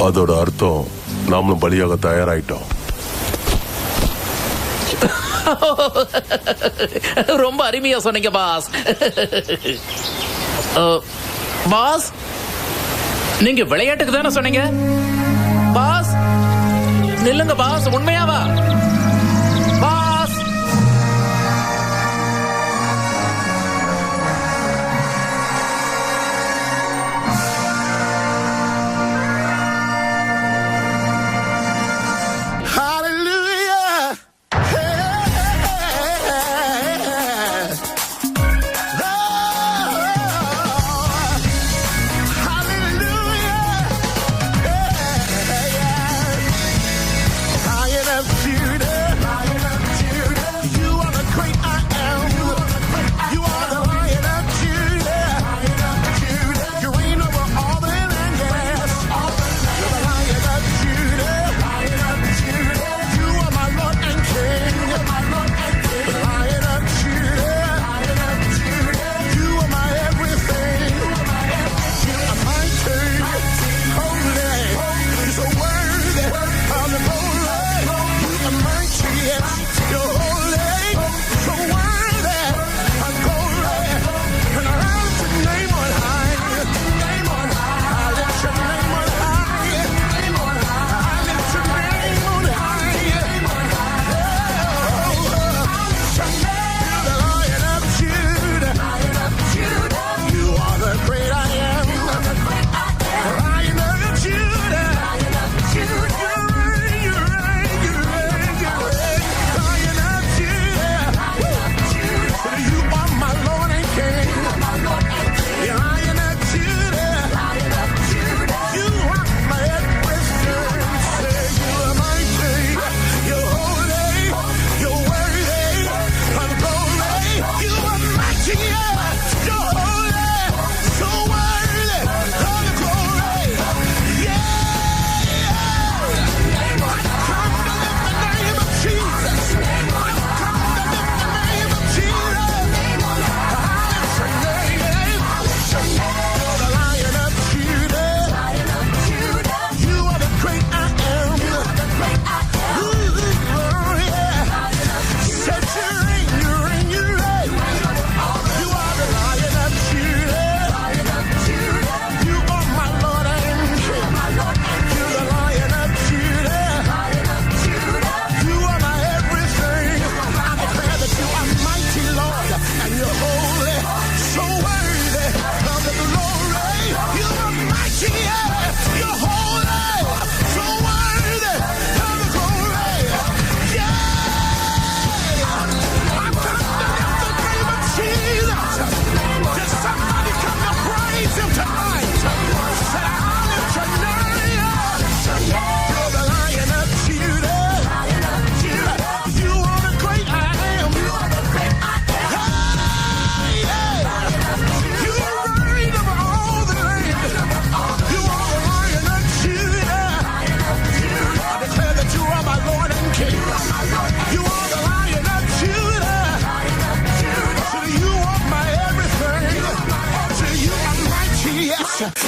அதோட அர்த்தம் நாமளும் பலியாக தயாராயிட்டோம். ரொம்ப அருமையா சொன்னீங்க பாஸ். பாஸ், நீங்க விளையாட்டுக்கு தானே சொன்னீங்க? பாஸ் நில்லுங்க பாஸ், உண்மையாவா? Boss,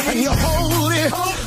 and you hold it.